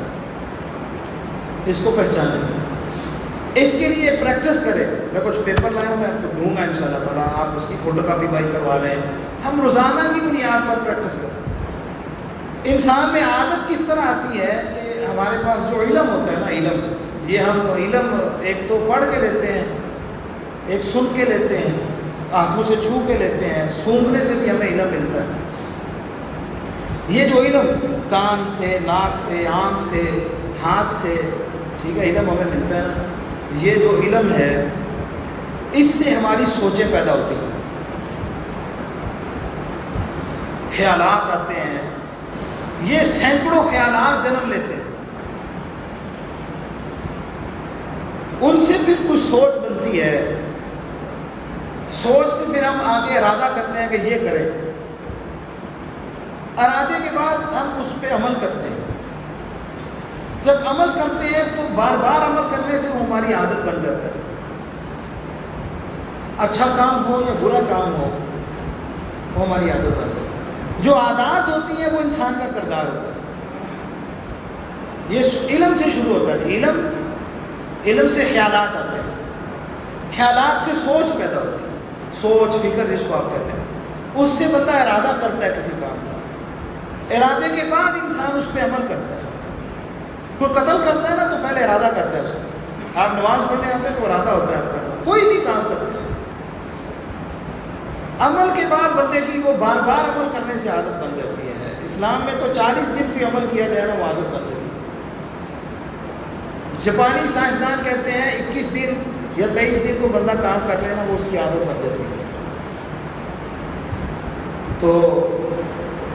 اس کو پہچانیں، اس کے لیے پریکٹس کریں۔ میں کچھ پیپر لایا ہوں، میں آپ کو دوں گا انشاءاللہ تعالیٰ، آپ اس کی فوٹو کاپی بائی کروا لیں۔ ہم روزانہ کی بنیاد پر پریکٹس کریں۔ انسان میں عادت کس طرح آتی ہے کہ ہمارے پاس جو علم ہوتا ہے نا، علم، یہ ہم علم ایک تو پڑھ کے لیتے ہیں، ایک سن کے لیتے ہیں، ہاتھوں سے چھو کے لیتے ہیں، سونگھنے سے بھی ہمیں علم ملتا ہے۔ یہ جو علم کان سے، ناک سے، آنکھ سے، ہاتھ سے، ٹھیک ہے، علم ہمیں ملتا ہے نا، یہ جو علم ہے اس سے ہماری سوچیں پیدا ہوتی ہیں، خیالات آتے ہیں، یہ سینکڑوں خیالات جنم لیتے ہیں، ان سے پھر کچھ سوچ بنتی ہے، سوچ سے پھر ہم آگے ارادہ کرتے ہیں کہ یہ کریں، ارادے کے بعد ہم اس پہ عمل کرتے ہیں۔ جب عمل کرتے ہیں تو بار بار عمل کرنے سے وہ ہماری عادت بن جاتا ہے۔ اچھا کام ہو یا برا کام ہو وہ ہماری عادت بن جاتی ہے۔ جو عادات ہوتی ہیں وہ انسان کا کردار ہوتا ہے۔ یہ علم سے شروع ہوتا ہے، علم سے خیالات آتے ہیں، خیالات سے سوچ پیدا ہوتی ہے، سوچ فکر جس کو آپ کہتے ہیں، اس سے بندہ ارادہ کرتا ہے کسی کام کا، ارادے کے بعد انسان اس پہ عمل کرتا ہے۔ کوئی قتل کرتا ہے نا تو پہلے ارادہ کرتا ہے اس کا، آپ نماز پڑھنے آتے ہیں تو ارادہ ہوتا ہے آپ کا، کوئی بھی کام کرتے ہیں، عمل کے بعد بندے کی وہ بار بار عمل کرنے سے عادت بن جاتی ہے۔ اسلام میں تو 40 دن کوئی عمل کیا جائے نا وہ عادت بن جاتی ہے۔ جاپانی سائنسدان کہتے ہیں 21 دن یا 23 دن کو بندہ کام کر لینا وہ اس کی عادت بن جاتی ہے۔ تو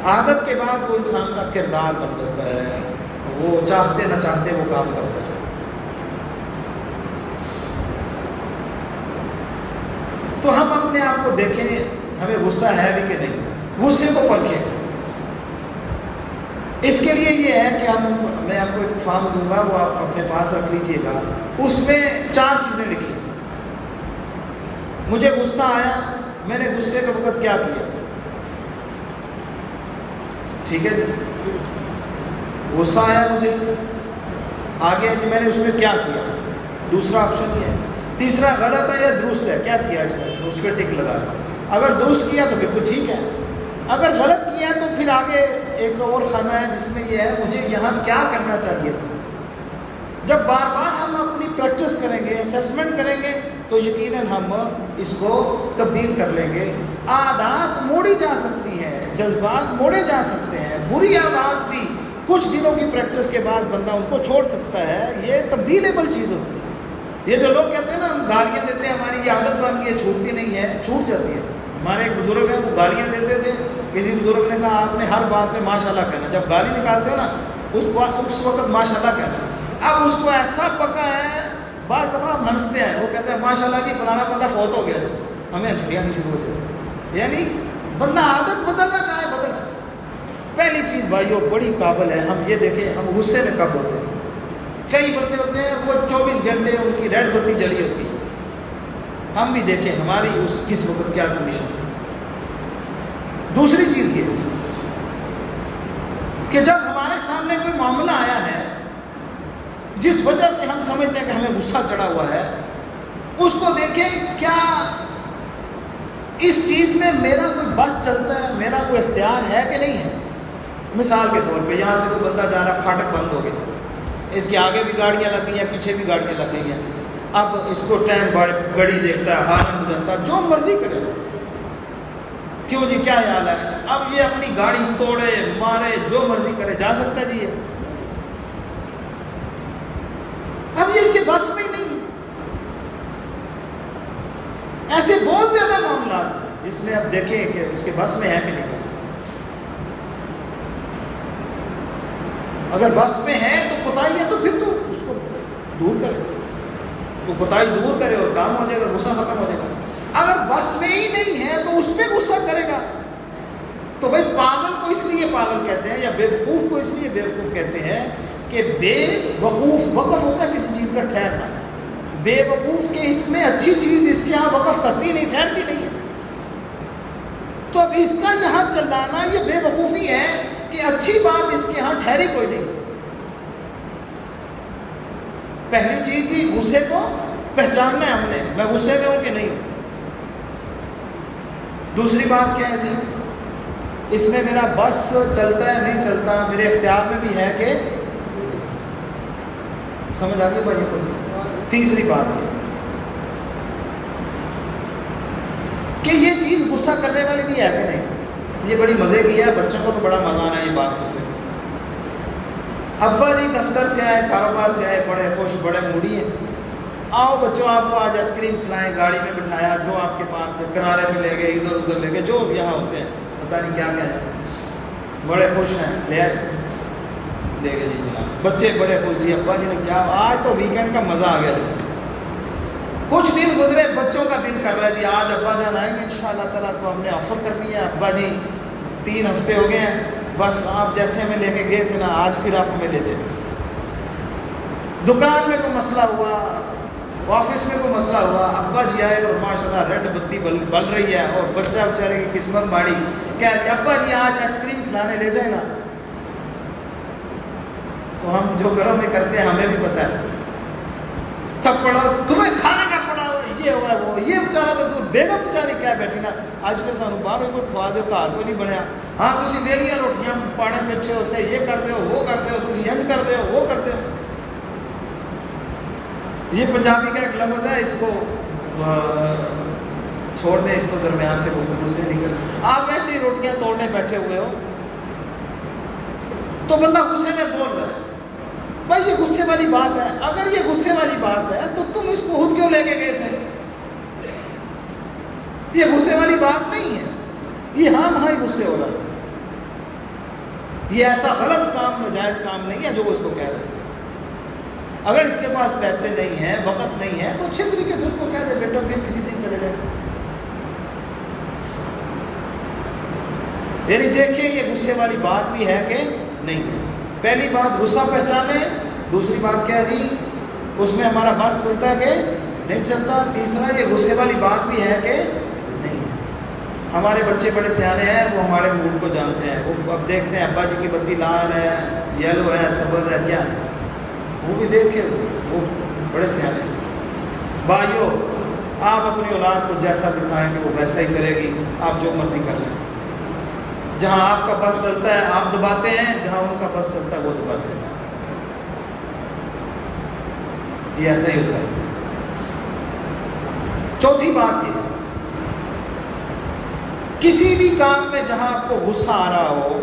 عادت کے بعد وہ انسان کا کردار بن جاتا ہے، وہ چاہتے نہ چاہتے وہ کام کرتا ہے۔ تو ہم اپنے آپ کو دیکھیں ہمیں غصہ ہے بھی کہ نہیں، غصے کو پرکھیں۔ اس کے لیے یہ ہے کہ میں آپ کو ایک فارم دوں گا، وہ آپ اپنے پاس رکھ لیجئے گا، اس میں 4 چیزیں لکھی۔ مجھے غصہ آیا، میں نے غصے کے وقت کیا کیا، ٹھیک ہے جی، غصہ آیا مجھے، آگے جی میں نے اس میں کیا کیا، دوسرا آپشن یہ ہے. تیسرا غلط ہے یا درست ہے، کیا کیا اس میں، اس پہ ٹک لگا لو. اگر درست کیا تو پھر تو ٹھیک ہے، اگر غلط کیا ہے تو پھر آگے ایک اور خانہ ہے جس میں یہ ہے مجھے یہاں کیا کرنا چاہیے تھا. جب بار بار ہم اپنی پریکٹس کریں گے، اسیسمنٹ کریں گے، تو یقیناً ہم اس کو تبدیل کر لیں گے. عادات موڑی جا سکتی ہیں، جذبات موڑے جا سکتے ہیں، بری عادات بھی کچھ دنوں کی پریکٹس کے بعد بندہ ان کو چھوڑ سکتا ہے. یہ تبدیلیبل چیز ہوتی ہے. یہ جو لوگ کہتے ہیں نا ہم گالیاں دیتے ہیں، ہماری یہ عادت بن گئی ہے، چھوٹتی نہیں ہے، چھوٹ جاتی ہے. ہمارے ایک بزرگ ہیں وہ گالیاں دیتے تھے. کسی بزرگ نے کہا آپ نے ہر بات میں ماشاء اللہ کہنا، جب گالی نکالتے ہو نا اس وقت ماشاء اللہ کہنا. اب اس کو ایسا پکا ہے، بعض دفعہ ہم ہنستے ہیں، وہ کہتے ہیں ماشاء اللہ جی فلانا بندہ فوت ہو گیا تھا، ہمیں ہنسی آنی شروع ہو جاتی. یعنی بندہ عادت بدلنا چاہے بدل سکتا. پہلی چیز بھائیو بڑی قابل ہے، ہم یہ دیکھیں ہم غصے میں کب ہوتے ہیں. کئی بندے ہوتے ہیں وہ 24 گھنٹے ان کی ریڈ بتی جلی ہوتی ہے. ہم بھی دیکھیں ہماری اس کس وقت کیا کنڈیشن ہے. دوسری چیز یہ کہ جب ہمارے سامنے کوئی معاملہ آیا ہے جس وجہ سے ہم سمجھتے ہیں کہ ہمیں غصہ چڑھا ہوا ہے، اس کو دیکھیں کیا اس چیز میں میرا کوئی بس چلتا ہے، میرا کوئی اختیار ہے کہ نہیں ہے. مثال کے طور پہ یہاں سے کوئی بندہ جا رہا، پھاٹک بند ہو گیا، اس کے آگے بھی گاڑیاں لگ گئی ہیں، پیچھے بھی گاڑیاں لگ گئی ہیں. اب اس کو ٹائم گڑی دیکھتا ہے، ہارن بجاتا ہے، جو مرضی کرے. کیوں جی کیا حال ہے؟ اب یہ اپنی گاڑی توڑے مارے جو مرضی کرے، جا سکتا ہے جی یہ؟ اب یہ اس کے بس میں ہی نہیں ہے. ایسے بہت زیادہ معاملات ہیں جس میں اب دیکھیں کہ اس کے بس میں ہے کہ نہیں بس میں. اگر بس میں ہے تو کوتاہی ہے تو پھر تو اس کو دور کرے، تو کوتاہی دور کرے اور کام ہو جائے گا، غصہ ختم ہو جائے گا. اگر بس میں ہی نہیں ہے تو اس پہ غصہ کرے گا. تو بھائی پاگل کو اس لیے پاگل کہتے ہیں یا بے وقوف کو اس لیے بے وقوف کہتے ہیں کہ بے وقوف وقف ہوتا ہے کسی چیز کا ٹھہرنا. بے وقوف کے اس میں اچھی چیز اس کے یہاں وقف کرتی نہیں، ٹھہرتی نہیں ہے. تو اب اس کا یہاں چلانا یہ بے وقوفی ہے کہ اچھی بات اس کے یہاں ٹھہری کوئی نہیں. پہلی چیز جی غصے کو پہچاننا ہے ہم نے، میں غصے میں ہوں کہ نہیں ہوں. دوسری بات کیا ہے جی، اس میں میرا بس چلتا ہے نہیں چلتا، میرے اختیار میں بھی ہے کہ سمجھ آ گئی بھائی کو. تیسری بات ہے کہ یہ چیز غصہ کرنے والی بھی ہے کہ نہیں. یہ بڑی مزے کی ہے، بچوں کو تو بڑا مزہ آنا ہے یہ بات سنتے ہیں. ابا جی دفتر سے آئے، کاروبار سے آئے، بڑے خوش بڑے موڈی ہیں. آؤ بچوں آپ کو آج آئس کریم کھلائیں، گاڑی میں بٹھایا، جو آپ کے پاس ہے کنارے پہ لے گئے، ادھر ادھر لے گئے، جو یہاں ہوتے ہیں پتہ نہیں کیا کیا ہے. بڑے خوش ہیں، لے آئے دے گئے جی جناب. بچے بڑے خوش، جی ابا جی نے کیا آج تو ویکینڈ کا مزہ آ گیا جی. کچھ دن گزرے، بچوں کا دل کر رہا ہے جی آج ابا جان آئیں گے انشاءاللہ تعالیٰ، تو ہم نے آفر کر دی ہے. ابا جی 3 ہفتے ہو گئے ہیں، بس آپ جیسے ہمیں لے کے گئے تھے نا آج پھر آپ ہمیں لے چلیں. دکان میں کوئی مسئلہ ہوا، آفس میں کوئی مسئلہ ہوا، ابا جی آئے اور ماشاءاللہ ریڈ بتی بل رہی ہے اور بچہ بیچارے کی قسمت ماڑی کہہ دیا ابا جی آج آئس کریم کھلانے لے جائیں نا. تو ہم جو گھروں میں کرتے ہیں ہمیں بھی پتہ ہے، تھپڑا تمہیں کھانے کا پڑا یہ ہوا وہ یہ بیچارہ تو بیگم بیچاری کیا بیٹھی نا اج پھر سانو باہر کوئی کھوا دو، گھر کوئی نہیں بنیا. ہاں تسی ویلیاں روٹیاں پاڑے بیٹھے ہوتے، یہ کرتے ہو وہ کرتے ہو، تسی انج کرتے ہو وہ کرتے ہو. یہ پنجابی کا ایک لفظ ہے، اس کو چھوڑ دیں، اس کو درمیان سے گفتگو سے نکل. آپ ایسے ہی روٹیاں توڑنے بیٹھے ہوئے ہو تو بندہ غصے میں بول رہا ہے. بھائی یہ غصے والی بات ہے. اگر یہ غصے والی بات ہے تو تم اس کو خود کیوں لے کے گئے تھے؟ یہ غصے والی بات نہیں ہے، یہ ہاں ہی غصے ہو رہا ہے. یہ ایسا غلط کام ناجائز کام نہیں ہے جو وہ اس کو کہہ رہے ہیں. اگر اس کے پاس پیسے نہیں ہیں، وقت نہیں ہے، تو اچھے طریقے سے اس کو کہہ دے بیٹا پھر کسی دن چلے جائیں. یعنی دیکھیں یہ غصے والی بات بھی ہے کہ نہیں ہے. پہلی بات غصہ پہچانے، دوسری بات کیا ہے جی اس میں ہمارا بس چلتا ہے کہ نہیں چلتا، تیسرا یہ غصے والی بات بھی ہے کہ نہیں ہے. ہمارے بچے بڑے سیانے ہیں، وہ ہمارے موڈ کو جانتے ہیں، وہ اب دیکھتے ہیں ابا جی کی بتی لال ہے، یلو ہے، سبز ہے، کیا وہ بھی دیکھے، وہ بڑے سیانے ہیں۔ بھائیو، آپ اپنی اولاد کو جیسا دکھائیں گے وہ ویسا ہی کرے گی، آپ جو مرضی کر لیں۔ جہاں آپ کا بس چلتا ہے آپ دباتے ہیں، جہاں ان کا بس چلتا ہے وہ دباتے ہیں، یہ ایسا ہی ہوتا ہے۔ چوتھی بات یہ، کسی بھی کام میں جہاں آپ کو غصہ آ رہا ہو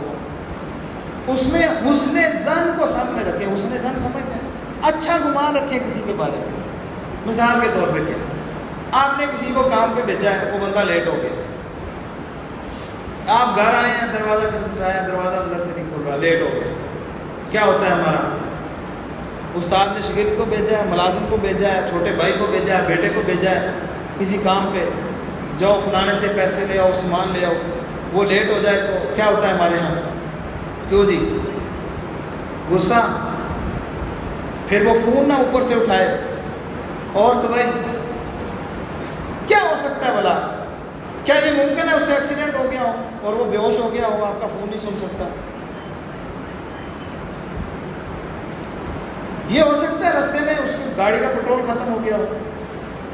اس میں حسن ظن کو سامنے رکھیں۔ حسن ظن سمجھتے ہیں؟ اچھا گمان رکھیں کسی کے بارے میں۔ مثال کے طور پہ کیا، آپ نے کسی کو کام پہ بھیجا ہے، وہ بندہ لیٹ ہو گیا، آپ گھر آئے ہیں، دروازہ کھٹکھٹایا، دروازہ اندر سے نہیں کھل رہا، لیٹ ہو گیا، کیا ہوتا ہے ہمارا؟ استاد نے شاگرد کو بھیجا ہے، ملازم کو بھیجا ہے، چھوٹے بھائی کو بھیجا ہے، بیٹے کو بھیجا ہے کسی کام پہ، جاؤ فلانے سے پیسے لے آؤ، سامان لے آؤ، وہ لیٹ ہو جائے تو کیا ہوتا ہے ہمارے یہاں؟ کیوں جی؟ غصہ، پھر وہ فون نہ اوپر سے اٹھائے، اور تو بھائی کیا ہو سکتا ہے بھلا؟ کیا یہ ممکن ہے اس کا ایکسیڈنٹ ہو گیا ہو اور وہ بے ہوش ہو گیا ہو، آپ کا فون نہیں سن سکتا؟ یہ ہو سکتا ہے رستے میں اس کی گاڑی کا پیٹرول ختم ہو گیا ہو،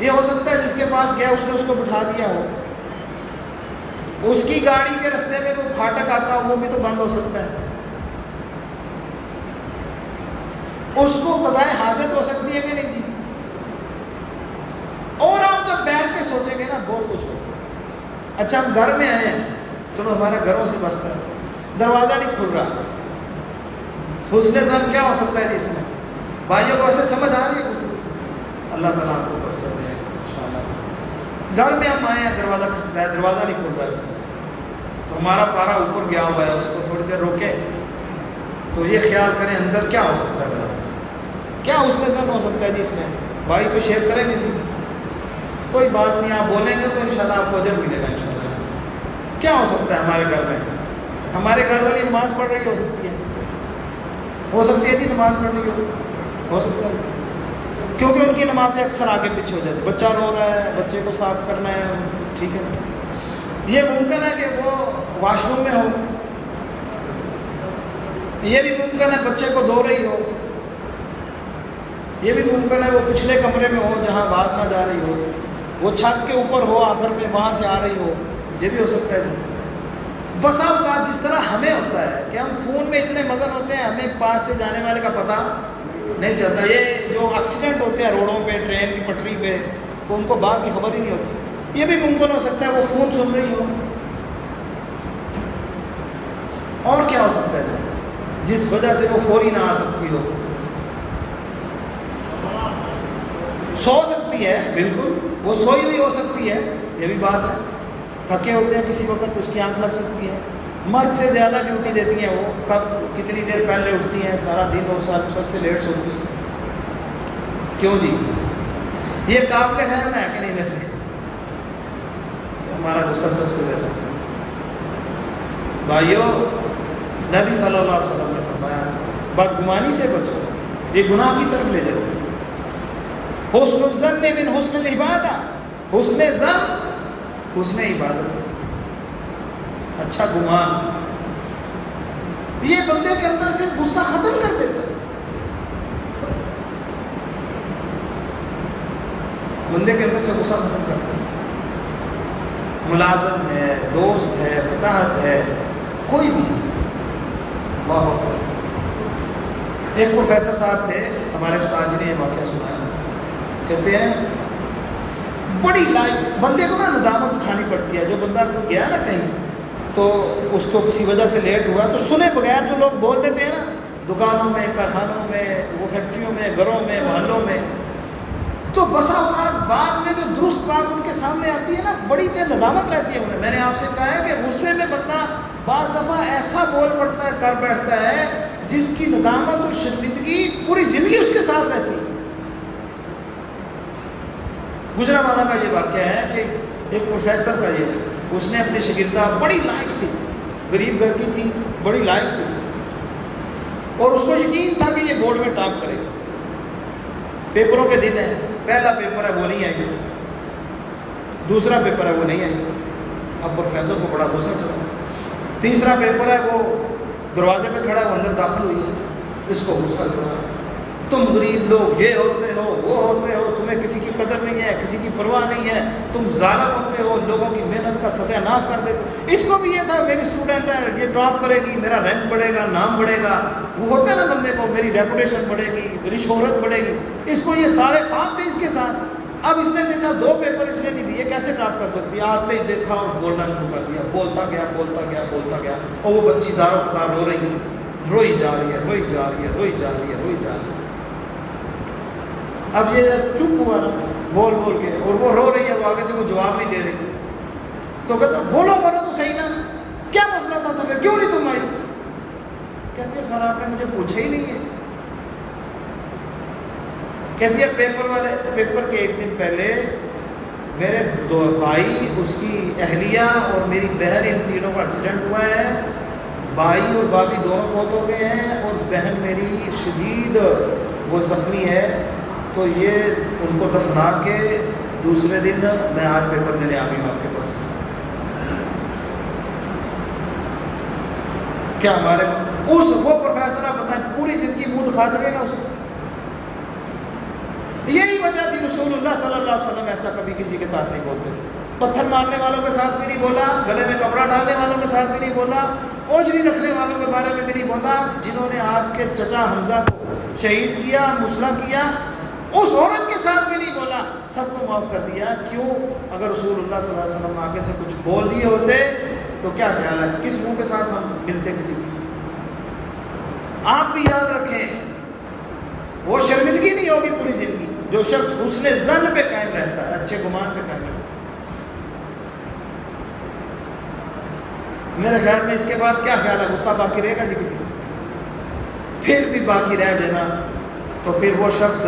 یہ ہو سکتا ہے جس کے پاس گیا اس نے اس کو بٹھا دیا ہو، اس کی گاڑی کے رستے میں کوئی پھاٹک آتا ہو وہ بھی تو بند ہو سکتا ہے، اس کو قضائے حاجت ہو سکتی ہے کہ نہیں جی؟ اور آپ جب بیٹھ کے سوچیں گے نا بہت کچھ ہو۔ اچھا ہم گھر میں آئے ہیں، چلو ہمارا گھروں سے بستا ہے، دروازہ نہیں کھل رہا، حسن ظن کیا ہو سکتا ہے جی اس میں؟ بھائیوں کو ایسے سمجھ آ رہی ہے کچھ؟ اللہ تعالیٰ آپ کو برکت دے انشاءاللہ۔ گھر میں ہم آئے ہیں، دروازہ کھل رہا ہے، دروازہ نہیں کھل رہا ہے، تو ہمارا پارا اوپر گیا ہوا ہے، اس کو تھوڑی دیر روکیں تو یہ خیال کریں اندر کیا ہو سکتا ہے بھلا؟ کیا حسن ظن ہو سکتا ہے جی اس میں؟ بھائی کو شیئر کریں گے جی؟ کوئی بات نہیں، آپ بولیں گے تو انشاءاللہ آپ کو اجر ملے گا انشاءاللہ اس میں۔ کیا ہو سکتا ہے ہمارے گھر میں؟ ہمارے گھر والی نماز پڑھ رہی ہو سکتی ہے جی، نماز پڑھ رہی ہو سکتا ہے، کیونکہ ان کی نمازیں اکثر آگے پیچھے ہو جاتی، بچہ رو رہا ہے، بچے کو صاف کرنا ہے، ٹھیک ہے۔ یہ ممکن ہے کہ وہ واش روم میں ہو، یہ بھی ممکن ہے بچے کو دھو رہی ہو، یہ بھی ممکن ہے وہ پچھلے کمرے میں ہو جہاں آواز نہ جا رہی ہو، وہ چھت کے اوپر ہو آخر میں وہاں سے آ رہی ہو، یہ بھی ہو سکتا ہے۔ بسا اوقات جس طرح ہمیں ہوتا ہے کہ ہم فون میں اتنے مگن ہوتے ہیں ہمیں پاس سے جانے والے کا پتہ نہیں چلتا۔ یہ جو ایکسیڈنٹ ہوتے ہیں روڈوں پہ، ٹرین کی پٹری پہ، تو ان کو بات کی خبر ہی نہیں ہوتی، یہ بھی ممکن ہو سکتا ہے وہ فون سن رہی ہو۔ اور کیا ہو سکتا ہے جس وجہ سے وہ فوری نہ آ سکتی ہو؟ سو سکتی ہے، بالکل وہ سوئی ہوئی ہو سکتی ہے، یہ بھی بات ہے، تھکے ہوتے ہیں کسی وقت اس کی آنکھ لگ سکتی ہے، مرد سے زیادہ ڈیوٹی دیتی ہیں وہ، کب کتنی دیر پہلے اٹھتی ہیں، سارا دن اور سب سے لیٹ سوتی ہیں، کیوں جی؟ یہ قابل رحم ہے کہ نہیں؟ ویسے ہمارا غصہ سب سے زیادہ۔ بھائیو، نبی صلی اللہ علیہ وسلم نے فرمایا بدگمانی سے بچو، یہ گناہ کی طرف لے جاتے ہیں۔ حسن الظن من حسن العبادہ، حسن ظن حسن عبادت، اچھا گمان یہ بندے کے اندر سے غصہ ختم کر دیتا ہے، بندے کے اندر سے غصہ ختم کر دیتا ہے۔ ملازم ہے، دوست ہے، متحد ہے، کوئی بھی، اللہ اکبر۔ ایک پروفیسر صاحب تھے، ہمارے استاد جی نے یہ واقعہ سنایا، کہتے ہیں بڑی لائف بندے کو نا ندامت اٹھانی پڑتی ہے، جو بندہ گیا نا کہیں تو اس کو کسی وجہ سے لیٹ ہوا تو سنے بغیر جو لوگ بول دیتے ہیں نا، دکانوں میں، کارخانوں میں، وہ فیکٹریوں میں، گھروں میں، محلوں میں، تو بسا اوقات بعد میں جو درست بات ان کے سامنے آتی ہے نا بڑی دیر ندامت رہتی ہے انہیں۔ میں نے آپ سے کہا ہے کہ غصے میں بندہ بعض دفعہ ایسا بول پڑتا ہے، کر بیٹھتا ہے جس کی ندامت اور شرمندگی پوری زندگی اس کے ساتھ رہتی ہے۔ گجرانوالہ کا یہ واقعہ ہے کہ ایک پروفیسر کا یہ ہے، اس نے اپنی شاگردہ بڑی لائق تھی، غریب گھر کی تھی، بڑی لائق تھی، اور اس کو یقین تھا کہ یہ بورڈ میں ٹاپ کرے گا۔ پیپروں کے دن ہے، پہلا پیپر ہے وہ نہیں آئی، دوسرا پیپر ہے وہ نہیں آئی، اب پروفیسر کو بڑا غصہ چلا. تیسرا پیپر ہے، وہ دروازے پہ کھڑا ہے، وہ اندر داخل ہوئی ہے. اس کو غصہ چلا، تم غریب لوگ یہ ہوتے ہو وہ ہوتے ہو، تمہیں کسی کی قدر نہیں ہے، کسی کی پرواہ نہیں ہے، تم ظالم ہوتے ہو، لوگوں کی محنت کا ستیہ ناش کر دیتے ہو. اس کو بھی یہ تھا میری اسٹوڈنٹ ہے، یہ ڈراپ کرے گی، میرا رینک بڑھے گا، نام بڑھے گا. وہ ہوتا ہے نا بندے کو، میری ریپوٹیشن بڑھے گی، میری شہرت بڑھے گی. اس کو یہ سارے خواب تھے اس کے ساتھ. اب اس نے دیکھا 2 پیپر اس نے نہیں دیے، کیسے ڈراپ کر سکتی ہے. آتے ہی دیکھا اور بولنا شروع کر دیا، بولتا گیا بولتا گیا بولتا گیا. اور وہ بچی زاروں قطار رو رہی ہے، روئی جا رہی ہے، روئی جا رہی ہے، روئی جا رہی ہے، روئی جا رہی ہے. اب یہ چپ ہوا نا بول بول کے، اور وہ رو رہی ہے، وہ آگے سے وہ جواب نہیں دے رہی. تو کہتا بولو بولو تو صحیح نا، کیا مسئلہ تھا تمہیں، کیوں نہیں تم آئی؟ کہتی ہے سر آپ نے مجھے پوچھا ہی نہیں ہے. کہتی ہے پیپر کے 1 دن پہلے میرے 2 بھائی، اس کی اہلیہ اور میری بہن، ان تینوں کا ایکسیڈنٹ ہوا ہے. بھائی اور بھابھی دونوں فوت ہو گئے ہیں، اور بہن میری شدید وہ زخمی ہے. تو یہ ان کو دفنا کے دوسرے دن میں آج پیپر دینے آ گئی ہوں آپ کے پاس. کیا ہمارے وہ پروفیسر آپ بتائیں پوری زندگی منہ دکھا سکے گا اس کو؟ یہی وجہ تھی رسول اللہ صلی اللہ علیہ وسلم ایسا کبھی کسی کے ساتھ نہیں بولتے. پتھر مارنے والوں کے ساتھ بھی نہیں بولا، گلے میں کپڑا ڈالنے والوں کے ساتھ بھی نہیں بولا، اوجری رکھنے والوں کے بارے میں بھی نہیں بولا. جنہوں نے آپ کے چچا حمزہ کو شہید کیا، مسلح کیا، اس عورت کے ساتھ بھی نہیں بولا، سب کو معاف کر دیا. کیوں؟ اگر رسول اللہ صلی اللہ علیہ وسلم آگے سے کچھ بول دیے ہوتے تو کیا خیال ہے کس منہ کے ساتھ ہم ملتے کسی کی؟ آپ بھی یاد رکھیں، وہ شرمندگی نہیں ہوگی پوری زندگی جو شخص حسن ظن پہ قائم رہتا ہے، اچھے گمان پہ قائم رہتا ہے. میرے خیال میں اس کے بعد کیا خیال ہے، غصہ باقی رہے گا جی کسی کا؟ پھر بھی باقی رہ دینا تو پھر وہ شخص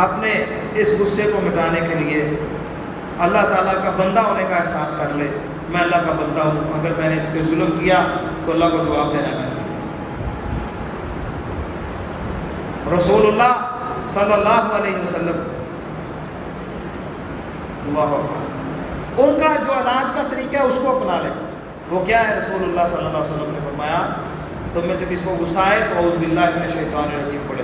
اپنے اس غصے کو مٹانے کے لیے اللہ تعالیٰ کا بندہ ہونے کا احساس کر لے. میں اللہ کا بندہ ہوں، اگر میں نے اس پہ ظلم کیا تو اللہ کو جواب دینا ہے. رسول اللہ صلی اللہ علیہ وسلم اللہ اکبر، ان کا جو علاج کا طریقہ ہے اس کو اپنا لیں. وہ کیا ہے؟ رسول اللہ صلی اللہ علیہ وسلم نے فرمایا تم میں سے کسی کو غصہ آئے تو اعوذ باللہ من الشیطان الرجیم پڑھے.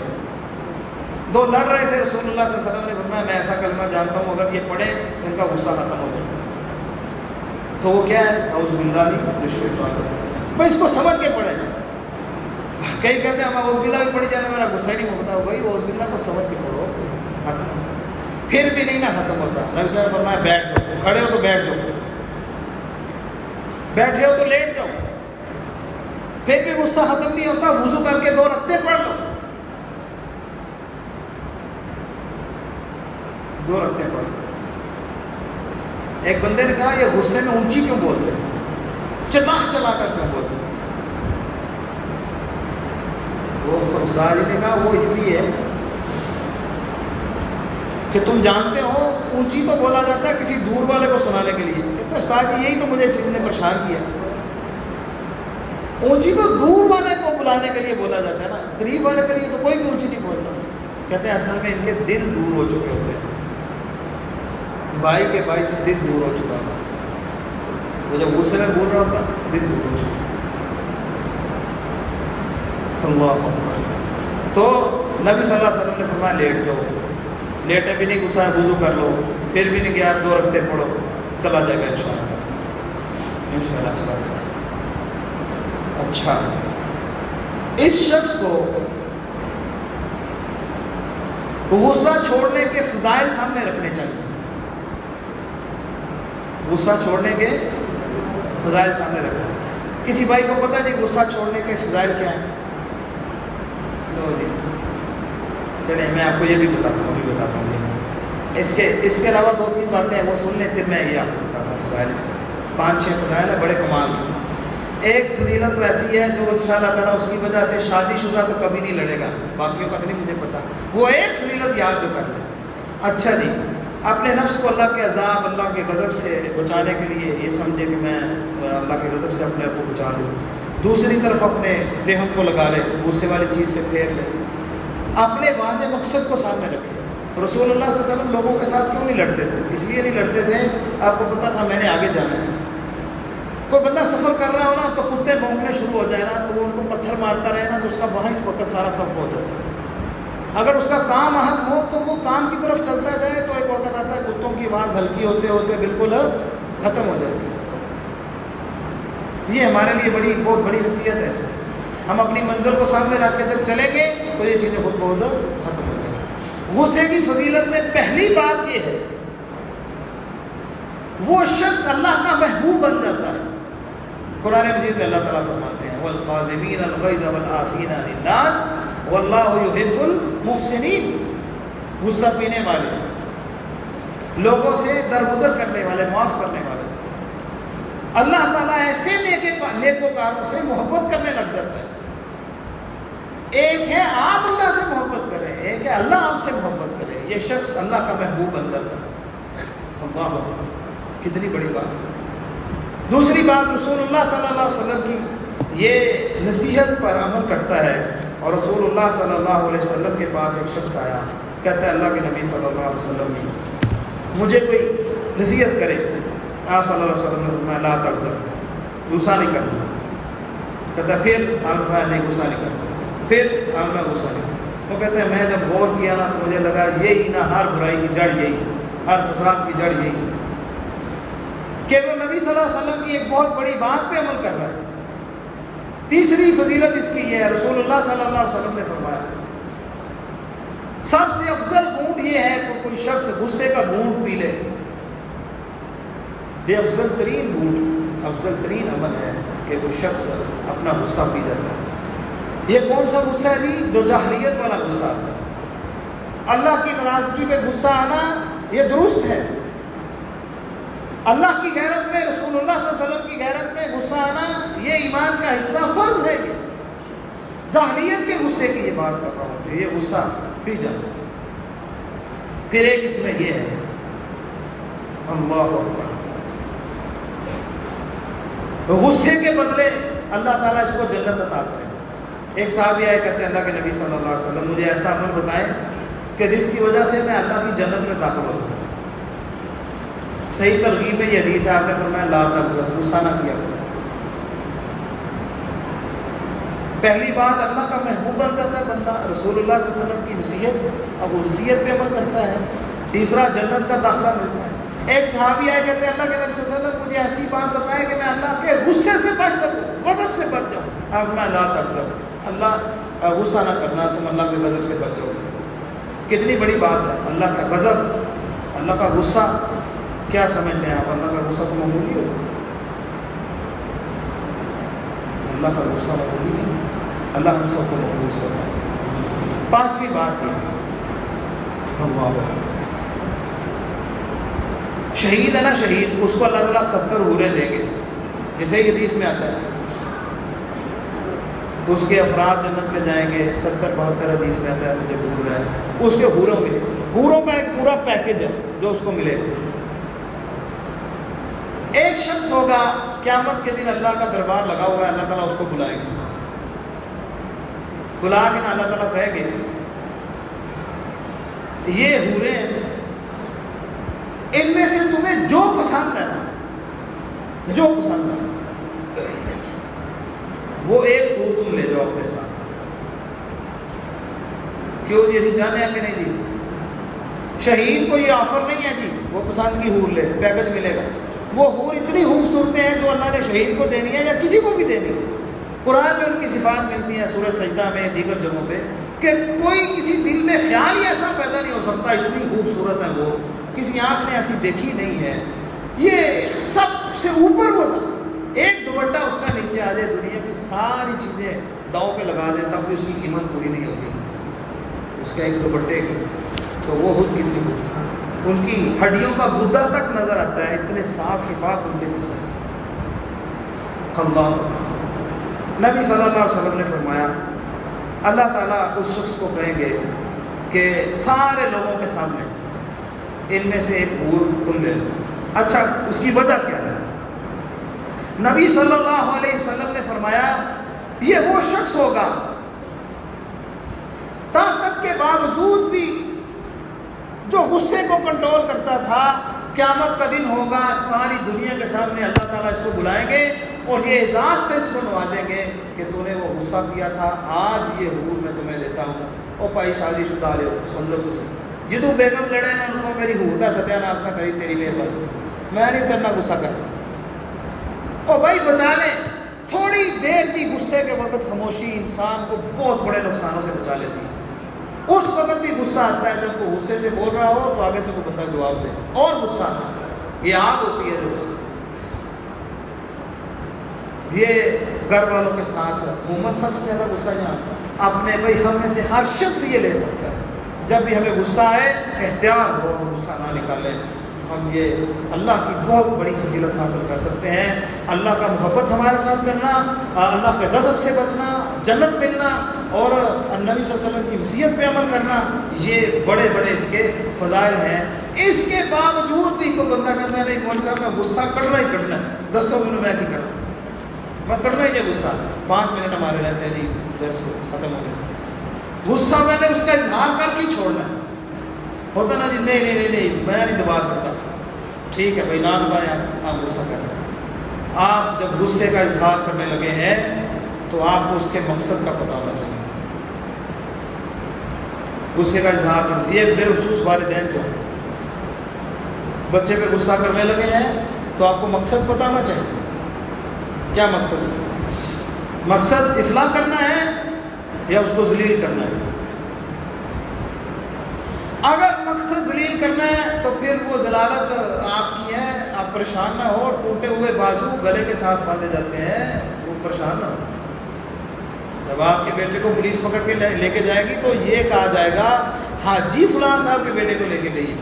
2 لڑ رہے تھے، رسول اللہ صلی اللہ علیہ وسلم نے فرمایا میں ایسا کلمہ جانتا ہوں اگر یہ پڑھے تو ان کا غصہ ختم ہو جائے. تو وہ کیا ہے؟ اعوذ باللہ من الشیطان الرجیم. بھائی اس کو سمجھ کے پڑھیں. کئی کہتے ہیں ہم اعوذ باللہ بھی پڑھی جانا میرا غصہ ہی نہیں ہوتا. بھائی اعوذ باللہ کو سمجھ کے پڑھو، ختم. پھر بھی نہیں نا ختم ہوتا. نبی صلی اللہ علیہ وسلم نے فرمایا بیٹھ جاؤ، کھڑے ہو تو بیٹھ جاؤ، بیٹھے ہو تو لیٹ جاؤ. پھر بھی غصہ ختم نہیں ہوتا، وضو کر کے 2 رکعتیں پڑھ لو، 2 رکعتیں پڑھ لو. ایک بندے نے کہا یہ غصے میں اونچی کیوں بولتے ہیں، چلا چلا کر کیوں بولتے ہیں؟ وہ استاد جی نے کہا وہ اس لیے کہ تم جانتے ہو اونچی تو بولا جاتا ہے کسی دور والے کو سنانے کے لیے. کہتے ہیں استاد جی یہی تو مجھے چیز نے پریشان کیا، اونچی تو دور والے کو بلانے کے لیے بولا جاتا ہے نا، قریب والے کے لیے تو کوئی بھی اونچی نہیں بولتا. کہتے ہیں اصل میں ان کے دل دور ہو چکے ہوتے ہیں، بھائی کے بھائی سے دل دور ہو چکا ہوتا ہے. وہ جب غصے میں بول رہا ہوتا دل دور ہو چکا. اللہ تو نبی صلی اللہ علیہ وسلم نے فرمایا لیٹ جاؤ. لیٹے بھی نہیں، غصہ وضو کر لو. پھر بھی نہیں گیا 2 رکعتیں پڑھو، چلا جائے گا انشاءاللہ، انشاءاللہ چلا جائے گا. اچھا، اس شخص کو غصہ چھوڑنے کے فضائل سامنے رکھنے چاہیے. غصہ چھوڑنے کے فضائل سامنے رکھنا. کسی بھائی کو پتہ جی غصہ چھوڑنے کے فضائل کیا ہیں؟ لو جی چلیں میں آپ کو یہ بھی بتاتا ہوں. اس کے علاوہ 2-3 باتیں ہیں وہ سن لیں، پھر میں یہ آپ کو بتاتا ہوں فضائل. اس کے 5-6 فضائل ہیں بڑے کمال کے. ایک فضیلت تو ایسی ہے جو انشاءاللہ تعالیٰ اس کی وجہ سے شادی شدہ تو کبھی نہیں لڑے گا، باقیوں کا تو نہیں مجھے پتا. وہ ایک فضیلت یاد جو کر لیں. اچھا جی، اپنے نفس کو اللہ کے عذاب، اللہ کے غضب سے بچانے کے لیے یہ سمجھے کہ میں اللہ کے غضب سے اپنے آپ کو بچا لوں. دوسری طرف اپنے ذہن کو لگا لے، غصے والی چیز سے پھیر لے. اپنے واضح مقصد کو سامنے رکھے. رسول اللہ صلی اللہ علیہ وسلم لوگوں کے ساتھ کیوں نہیں لڑتے تھے؟ اس لیے نہیں لڑتے تھے، آپ کو پتا تھا میں نے آگے جانا ہے. کوئی بندہ سفر کر رہا ہو نا تو کتے بھونکنے شروع ہو جائے نا تو وہ ان کو پتھر مارتا رہے نا تو اس کا وہاں اس وقت سارا صف ہو جاتا ہے. اگر اس کا کام اہم ہو تو وہ کام کی طرف چلتا جائے تو ایک وقت آتا ہے کتوں کی آواز ہلکی ہوتے ہوتے بالکل ختم ہو جاتی ہے. یہ ہمارے لیے بہت بڑی نصیحت ہے. اس میں ہم اپنی منزل کو سامنے رکھ کے جب چلیں گے تو یہ چیزیں خود بہت ختم ہو جائیں گی. غصے کی فضیلت میں پہلی بات یہ ہے وہ شخص اللہ کا محبوب بن جاتا ہے. قرآن مجید میں اللہ تعالیٰ فرماتے ہیں وَالْقَاظِمِينَ الْغَيْظَ وَالْعَافِينَ عَنِ النَّاسِ وَاللَّهُ يُحِبُّ الْمُحْسِنِينَ. غصہ پینے والے, لوگوں سے درگزر کرنے والے, معاف کرنے والے, اللہ تعالیٰ ایسے نیکوکاروں سے محبت کرنے لگ جاتا ہے. ایک ہے آپ اللہ سے محبت کریں, ایک ہے اللہ آپ سے محبت کرے. یہ شخص اللہ کا محبوب بن جاتا ہے. اللہ کتنی بڑی بات. دوسری بات, رسول اللہ صلی اللہ علیہ وسلم کی یہ نصیحت پر عمل کرتا ہے. اور رسول اللہ صلی اللہ علیہ وسلم کے پاس ایک شخص آیا, کہتا ہے اللہ کے نبی صلی اللہ علیہ وسلم کی مجھے کوئی نصیحت کرے. آپ صلی اللہ علیہ وسلم نے فرمایا لا تغضب, غصہ نہیں کرنا. کہتا ہے پھر آپ نہیں غصہ نہیں کرنا, پھر آپ میں غصہ نہیں کرنا. وہ کہتے ہیں میں جب غور کیا نا تو مجھے لگا یہی نا ہر برائی کی جڑ یہی, ہر فساد کی جڑ یہی کہ وہ نبی صلی اللہ علیہ وسلم کی ایک بہت بڑی بات پہ عمل کر رہا ہے. تیسری فضیلت اس کی یہ ہے, رسول اللہ صلی اللہ علیہ وسلم نے فرمایا سب سے افضل گھونٹ یہ ہے کہ کوئی شخص غصے کا گھونٹ پی لے. یہ افضل ترین گھونٹ, افضل ترین عمل ہے کہ کوئی شخص اپنا غصہ پی جاتا ہے. یہ کون سا غصہ ہے جی؟ جو جاہلیت والا غصہ آتا ہے. اللہ کی ناراضگی پہ غصہ آنا یہ درست ہے. اللہ کی غیرت میں, رسول اللہ صلی اللہ علیہ وسلم کی غیرت میں غصہ آنا یہ ایمان کا حصہ, فرض ہے. یہ جاہلیت کے غصے کی یہ بات کر رہا ہوں کہ یہ غصہ پی جاتا. پھر ایک اس میں یہ ہے اللہ اکبر, غصے کے بدلے اللہ تعالیٰ اس کو جنت عطا کرے. ایک صحابی آئے, کہتے ہیں اللہ کے نبی صلی اللہ علیہ وسلم مجھے ایسا عمل بتائیں کہ جس کی وجہ سے میں اللہ کی جنت میں داخل ہو جاؤں. صحیح ترغیب میں یہ حدیث ہے, آپ نے فرمایا لا تغضب, غصہ نہ کیا کرو. پہلی بات اللہ کا محبوب بن جاتا ہے بندہ, رسول اللہ صلی اللہ علیہ وسلم کی نصیحت, اب وہ نصیحت پہ عمل کرتا ہے. تیسرا جنت کا داخلہ ملتا ہے. ایک صحابی آئے, کہتے ہیں اللہ کے نبی صلی اللہ علیہ وسلم مجھے ایسی بات بتائے کہ میں اللہ کے غصے سے بچ سکوں, غضب سے بچ جاؤں. اب میں لا تغضب, اللہ غصہ نہ کرنا, تم اللہ کے غضب سے بچ جاؤ. کتنی بڑی بات ہے. اللہ کا غضب, اللہ کا غصہ کیا سمجھتے ہیں آپ؟ اللہ کا غصہ تو معمولی ہو, اللہ کا غصہ معمولی نہیں. اللہ ہم سب کو محفوظ کرتا. پانچویں بات یہ, شہید ہے نا, شہید, اس کو اللہ تعالیٰ 70 حوریں دیں گے. جیسے ہی حدیث میں آتا ہے اس کے افراد جنت میں جائیں گے. 70-72 حدیث میں آتا ہے, مجھے بھول رہا ہے. اس کے حوروں کا ایک پورا پیکج ہے جو اس کو ملے گا. ایک شخص ہوگا قیامت کے دن اللہ کا دربار لگا ہوا ہے, اللہ تعالیٰ اس کو بلائے گا. بلا کے نا اللہ تعالیٰ کہے گے یہ حوریں, ان میں سے تمہیں جو پسند ہے نا, جو پسند ہے وہ ایک حور تم لے جاؤ اپنے ساتھ. کیوں جی, ایسی چاہتے ہیں کہ نہیں جی؟ شہید کو یہ آفر نہیں ہے جی وہ پسند کی حور لے, پیکج ملے گا. وہ حور اتنی خوبصورت ہیں جو اللہ نے شہید کو دینی ہے یا کسی کو بھی دینی ہے. قرآن میں ان کی صفات ملتی ہیں, سورہ سجدہ میں, دیگر جگہوں پہ, کہ کوئی کسی دل میں خیال ہی ایسا پیدا نہیں ہو سکتا, اتنی خوبصورت ہے وہ, کسی آنکھ نے ایسی دیکھی نہیں ہے. یہ سب سے اوپر وہ ایک دوپٹہ اس کا نیچے آ جائے, دنیا کی ساری چیزیں داؤں پہ لگا دیں تب بھی اس کی قیمت پوری نہیں ہوتی. اس کا ایک دوپٹے کی تو وہ خود کتنی ہوتی, ان کی ہڈیوں کا گدا تک نظر آتا ہے, اتنے صاف شفاف ان کے جسم. اللہ نبی صلی اللہ علیہ وسلم نے فرمایا اللہ تعالیٰ اس شخص کو کہیں گے کہ سارے لوگوں کے سامنے ان میں سے ایک حور تم لے لو. اچھا, اس کی وجہ کیا ہے؟ نبی صلی اللہ علیہ وسلم نے فرمایا یہ وہ شخص ہوگا طاقت کے باوجود بھی جو غصے کو کنٹرول کرتا تھا, قیامت کا دن ہوگا، ساری دنیا کے سامنے اللہ تعالیٰ اس کو بلائیں گے اور یہ اعزاز سے اس کو نوازیں گے کہ تو نے وہ غصہ کیا تھا، آج یہ حور میں تمہیں دیتا ہوں۔ او پائی شادی شدہ لے سن لو، تو جدو بیگم لڑے نا ان کو میری حور کا ستیہ ناش نہ کری، تیری مہربانی، میں نہیں کرنا غصہ کر۔ او بھائی بچا لیں، تھوڑی دیر کی غصے کے وقت خاموشی انسان کو بہت بڑے نقصانوں سے بچا لیتی ہے۔ اس وقت بھی غصہ آتا ہے جب وہ غصے سے بول رہا ہو تو آگے سے کوئی بندہ جواب دے، اور غصہ آتا ہے، یہ آگ ہوتی ہے جو غصہ۔ یہ گھر والوں کے ساتھ عموماً سب سے زیادہ غصہ یہاں اپنے، بھائی ہم میں سے ہر شخص یہ لے سکتا ہے، جب بھی ہمیں غصہ آئے احتیاط ہو، غصہ نہ نکالیں، تو ہم یہ اللہ کی بہت بڑی فضیلت حاصل کر سکتے ہیں۔ اللہ کا محبت ہمارے ساتھ کرنا، اللہ کے غضب سے بچنا، جنت ملنا اور نبی صلی اللہ علیہ وسلم کی وصیت پہ عمل کرنا، یہ بڑے بڑے اس کے فضائل ہیں۔ اس کے باوجود بھی کوئی بندہ کہتا ہے نہیں مولوی صاحب میں غصہ کرنا ہی کرنا ہے، 10 منٹ میں کی کروں، میں کرنا ہی ہے غصہ، 5 منٹ ہمارے رہتے ہیں جی درس کو ختم ہو گیا، غصہ میں نے اس کا اظہار کر کے چھوڑنا ہے، ہوتا نا جی نہیں نہیں نہیں نہیں میں نہیں دبا سکتا، ٹھیک ہے بھائی نہ دبائیں، آپ غصہ کر رہے ہیں۔ آپ جب غصے کا اظہار کرنے لگے ہیں تو آپ کو اس کے مقصد کا پتہ ہونا چاہیے۔ غصے کا اظہار کرنا، یہ بالخصوص والدین جو ہیں بچے پہ غصہ کرنے لگے ہیں تو آپ کو مقصد پتہ ہونا چاہیے، کیا مقصد ہے؟ مقصد اصلاح کرنا ہے یا اس کو ذلیل کرنا ہے؟ اگر مقصد ذلیل کرنا ہے تو پھر وہ ذلالت آپ کی ہے، آپ پریشان نہ ہو، ٹوٹے ہوئے بازو گلے کے ساتھ باندھے جاتے ہیں، وہ پریشان نہ ہو۔ جب آپ کے بیٹے کو پولیس پکڑ کے لے کے جائے گی تو یہ کہا جائے گا ہاں جی فلاں صاحب کے بیٹے کو لے کے گئی ہے،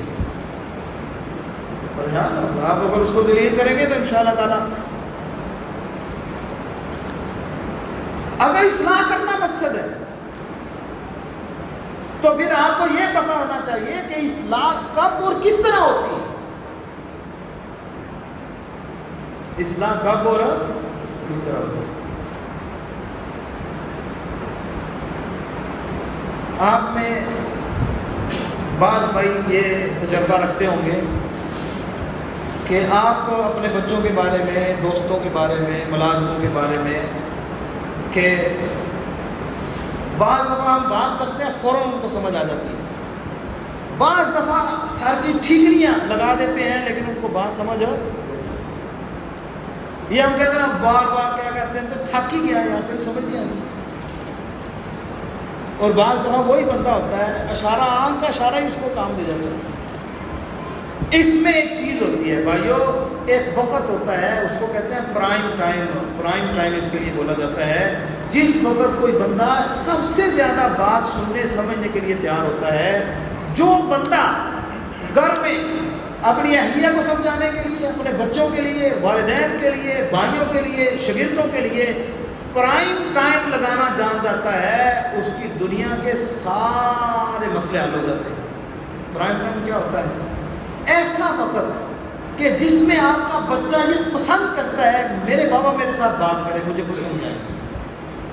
پریشان نہ ہو۔ آپ اگر اس کو ذلیل کریں گے تو انشاءاللہ تعالیٰ، اگر اصلاح کرنا مقصد ہے تو پھر آپ کو یہ پتہ ہونا چاہیے کہ اصلاح کب اور کس طرح ہوتی ہے، اصلاح کب اور کس طرح ہوتی ہے۔ آپ میں بعض بھائی یہ تجربہ رکھتے ہوں گے کہ آپ اپنے بچوں کے بارے میں، دوستوں کے بارے میں، ملازموں کے بارے میں، کہ بعض دفعہ ہم بات کرتے ہیں فوراً ان کو سمجھ آ جاتی ہے، بعض دفعہ سر کی ٹھیکریاں لگا دیتے ہیں لیکن ان کو بات سمجھ، یہ ہم کہتے ہیں بار بار کیا کہتے ہیں تو تھک ہی گیا یار تیری سمجھ نہیں آئی۔ اور بعض دفعہ وہی بندہ ہوتا ہے اشارہ، آنکھ کا اشارہ ہی اس کو کام دے جاتا ہے۔ اس میں ایک چیز ہوتی ہے بھائیو، ایک وقت ہوتا ہے، اس کو کہتے ہیں پرائم ٹائم۔ پرائم ٹائم اس کے لیے بولا جاتا ہے جس وقت کوئی بندہ سب سے زیادہ بات سننے سمجھنے کے لیے تیار ہوتا ہے۔ جو بندہ گھر میں اپنی اہلیہ کو سمجھانے کے لیے، اپنے بچوں کے لیے، والدین کے لیے، بھائیوں کے لیے، شاگردوں کے لیے پرائم ٹائم لگانا جان جاتا ہے، اس کی دنیا کے سارے مسئلے حل ہو جاتے ہیں۔ پرائم ٹائم کیا ہوتا ہے؟ ایسا وقت کہ جس میں آپ کا بچہ یہ پسند کرتا ہے میرے بابا میرے ساتھ بات کرے، مجھے کچھ سمجھائے۔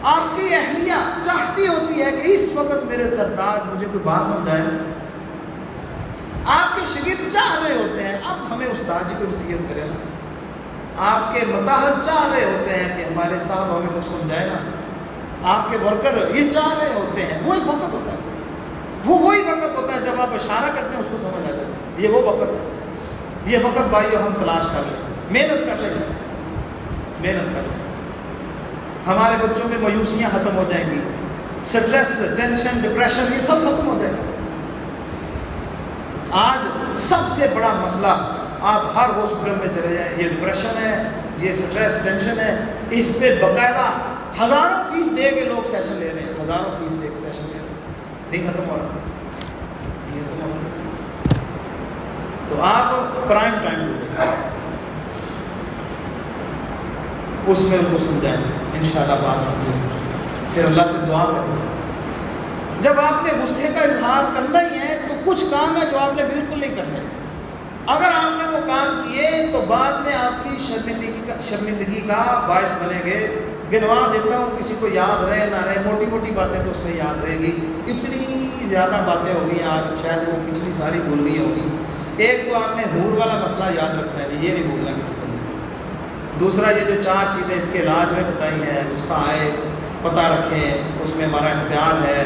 آپ کی اہلیہ چاہتی ہوتی ہے کہ اس وقت میرے سردار مجھے کوئی بات سمجھائے۔ آپ کے شاگرد چاہ رہے ہوتے ہیں اب ہمیں استاد جی کو نصیحت کرے نا، آپ کے متحد چاہ رہے ہوتے ہیں کہ ہمارے صاحب ہمیں کچھ سمجھائے نا، آپ کے ورکر یہ چاہ رہے ہوتے ہیں۔ وہ ایک وقت ہوتا ہے، وہ وہی وقت ہوتا ہے جب آپ اشارہ کرتے ہیں اس کو سمجھ آ جاتا ہے، یہ وہ وقت ہے۔ یہ وقت بھائیو ہم تلاش کر لیں، محنت کر لیں، اس میں محنت کر لیں، ہمارے بچوں میں مایوسیاں ختم ہو جائیں گی، سٹریس، ٹینشن، ڈپریشن یہ سب ختم ہو جائے گا۔ آج سب سے بڑا مسئلہ آپ ہر ہاسپٹل میں چلے جائیں، یہ ڈپریشن ہے، یہ سٹریس ٹینشن ہے، اس پہ باقاعدہ ہزاروں فیس دے کے لوگ سیشن لے رہے ہیں، ہزاروں فیس دے کے سیشن لے رہے ہیں، نہیں ختم ہو رہا، نہیں ختم ہو رہا۔ تو آپ پرائم ٹائم ڈھونڈیں، اس میں ان کو سمجھائیں، انشاءاللہ بات سمجھیں، پھر اللہ سے دعا کریں۔ جب آپ نے غصے کا اظہار کرنا ہی ہے تو کچھ کام ہے جو آپ نے بالکل نہیں کرنے، اگر آپ نے وہ کام کیے تو بعد میں آپ کی شرمندگی کا باعث بنیں گے۔ گنوا دیتا ہوں، کسی کو یاد رہے نہ رہے، موٹی موٹی باتیں تو اس میں یاد رہے گی، اتنی زیادہ باتیں ہو گئی آج شاید وہ پچھلی ساری بھول گئی ہوگی، ایک تو آپ نے حور والا مسئلہ یاد رکھنا ہے، یہ نہیں بھولنا کسی بندے کو۔ دوسرا یہ جو 4 چیزیں اس کے علاج میں بتائی ہیں، غصہ آئے پتہ رکھیں، اس میں ہمارا اختیار ہے،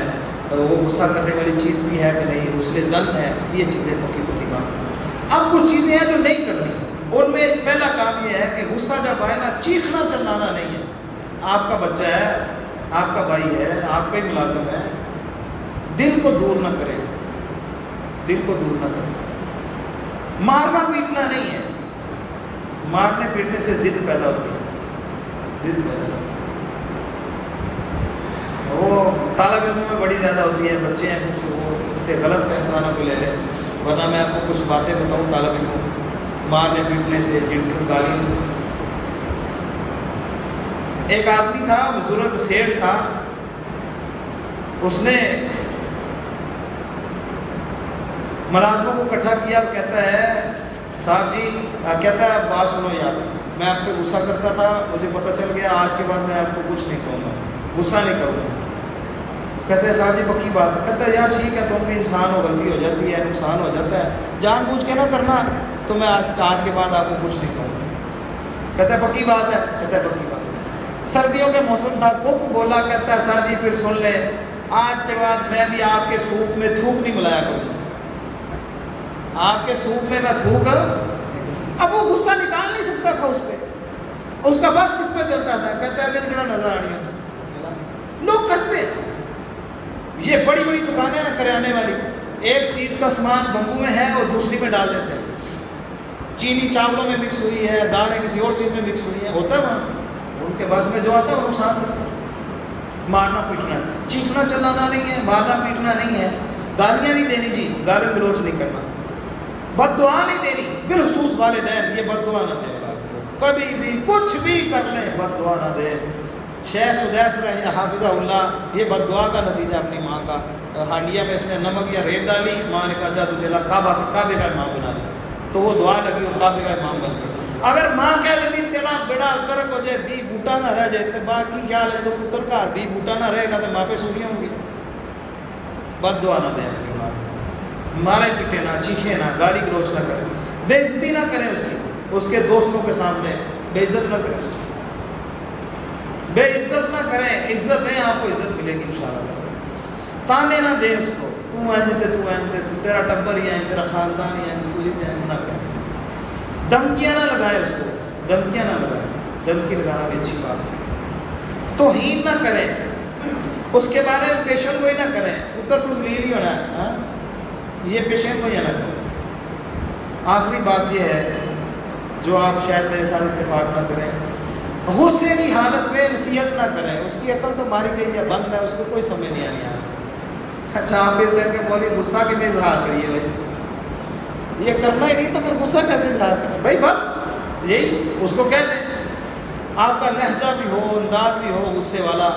وہ غصہ کرنے والی چیز بھی ہے کہ نہیں، حسن ظن ہے، یہ چیزیں پکی بات۔ اب کچھ چیزیں ہیں جو نہیں کرنی، ان میں پہلا کام یہ ہے کہ غصہ جب آئے نا، چیخنا چلانا نہیں ہے۔ آپ کا بچہ ہے، آپ کا بھائی ہے، آپ کا ہی ملازم ہے، دل کو دور نہ کرے، دل کو دور نہ کرے۔ مارنا پیٹنا نہیں ہے، مارنے پیٹنے سے ضد پیدا ہوتی ہے، ضد پیدا ہوتی ہے۔ وہ طالب علموں میں بڑی زیادہ ہوتی ہے، بچے ہیں کچھ، وہ اس سے غلط فیصلہ نہ کوئی لے لے، ورنہ میں آپ کو کچھ باتیں بتاؤں طالب علموں کو مارنے پیٹنے سے، جھڑکیوں گالیوں سے۔ ایک آدمی تھا، بزرگ سیٹھ تھا، اس نے ملازموں کو اکٹھا کیا اور کہتا ہے صاحب جی، کہتا ہے بات سنو یار، میں آپ پہ غصہ کرتا تھا، مجھے پتہ چل گیا آج کے بعد میں آپ کو کچھ نہیں کہوں گا، غصہ نہیں کروں گا۔ کہتے ہیں صاحب جی پکی بات ہے۔ کہتا ہے یار ٹھیک ہے، تم بھی انسان ہو، غلطی ہو جاتی ہے، نقصان ہو جاتا ہے، جان بوجھ کے نہ کرنا، تو میں آج کے بعد آپ کو کچھ نہیں کہوں گا۔ کہتا ہے پکی بات ہے؟ کہتا ہے پکی بات۔ سردیوں کے موسم تھا، کک بولا، کہتا ہے سر جی پھر سن لیں، آج کے بعد میں بھی آپ کے سوپ میں تھوک نہیں ملایا کروں گا، آپ کے سوپ میں تھوک۔ اب وہ غصہ نکال نہیں سکتا تھا اس پہ، اس کا بس کس پہ چلتا تھا؟ کہتا ہے نچڑا نظر آ رہی ہے، لوگ کرتے ہیں۔ یہ بڑی بڑی دکانیں نہ کرانے والی، ایک چیز کا سامان بمبو میں ہے اور دوسری میں ڈال دیتے ہیں، چینی چاولوں میں مکس ہوئی ہے، دالیں کسی اور چیز میں مکس ہوئی ہیں، ہوتا ہے وہاں، ان کے بس میں جو آتا ہے وہ نقصان کرتا ہے۔ مارنا پیٹنا، چیخنا چلانا نہیں ہے، مارنا پیٹنا نہیں ہے، گالیاں نہیں دینی جی، گالی گلوچ نہیں کرنا، بد دعا نہیں دینی، بالخصوص والدین، یہ بد دعا نہ دیں، کبھی بھی کچھ بھی کر لیں بد دعا نہ دیں۔ شیخ سدیس رحمہ حافظہ اللہ، یہ بد دعا کا نتیجہ اپنی ماں کا، ہانڈیا میں اس نے نمک یا ریت ڈالی، ماں نے کہا جا تجھے کعبے کا امام بنا دے، تو وہ دعا لگی اور کعبے کا امام بن گیا۔ اگر ماں کہہ دیتی تیرا بیڑا کرک ہو جائے، بھی بوٹا نہ رہ جائے، تو باقی خیال ہے تو پتر کا بھی بوٹا نہ رہے گا تو ماں پہ سوریاں ہوں گی۔ بد دعا نہ دیں اپنی اولاد کو، مارے پیٹے نہ، چیخے نہ، گالی گلوچ نہ کریں، بے عزتی نہ کریں اس کی، اس کے دوستوں کے سامنے بے عزت نہ کریں اس کی، بے عزت نہ کریں، عزت دیں، آپ کو عزت ملے گی انشاءاللہ تعالی۔ تانے نہ دیں اس کو، تو انج دے، تیرا ٹبر ہی ہے، تیرا خاندان ہی ہے، تجھے نہ کریں۔ دھمکیاں نہ لگائیں اس کو، دھمکیاں نہ لگائیں، دھمکی لگانا بھی اچھی بات ہے۔ توہین نہ کریں، اس کے بارے میں پیشن گوئی نہ کریں، اتر تو ذلیل ہی ہونا ہے، ہاں یہ پیشن گوئی نہ کریں۔ آخری بات یہ ہے جو آپ شاید میرے ساتھ اتفاق نہ کریں، غصے کی حالت میں نصیحت نہ کریں، اس کی عقل تو ماری گئی ہے، بند ہے، اس کو کوئی سمجھ نہیں آنی ہے۔ اچھا آپ پھر کہہ کے بولی غصہ کے میں اظہار کریے، بھائی یہ کرنا ہی نہیں تو پھر غصہ کیسے اظہار کریں؟ بھائی بس یہی اس کو کہہ دیں، آپ کا لہجہ بھی ہو، انداز بھی ہو غصے والا،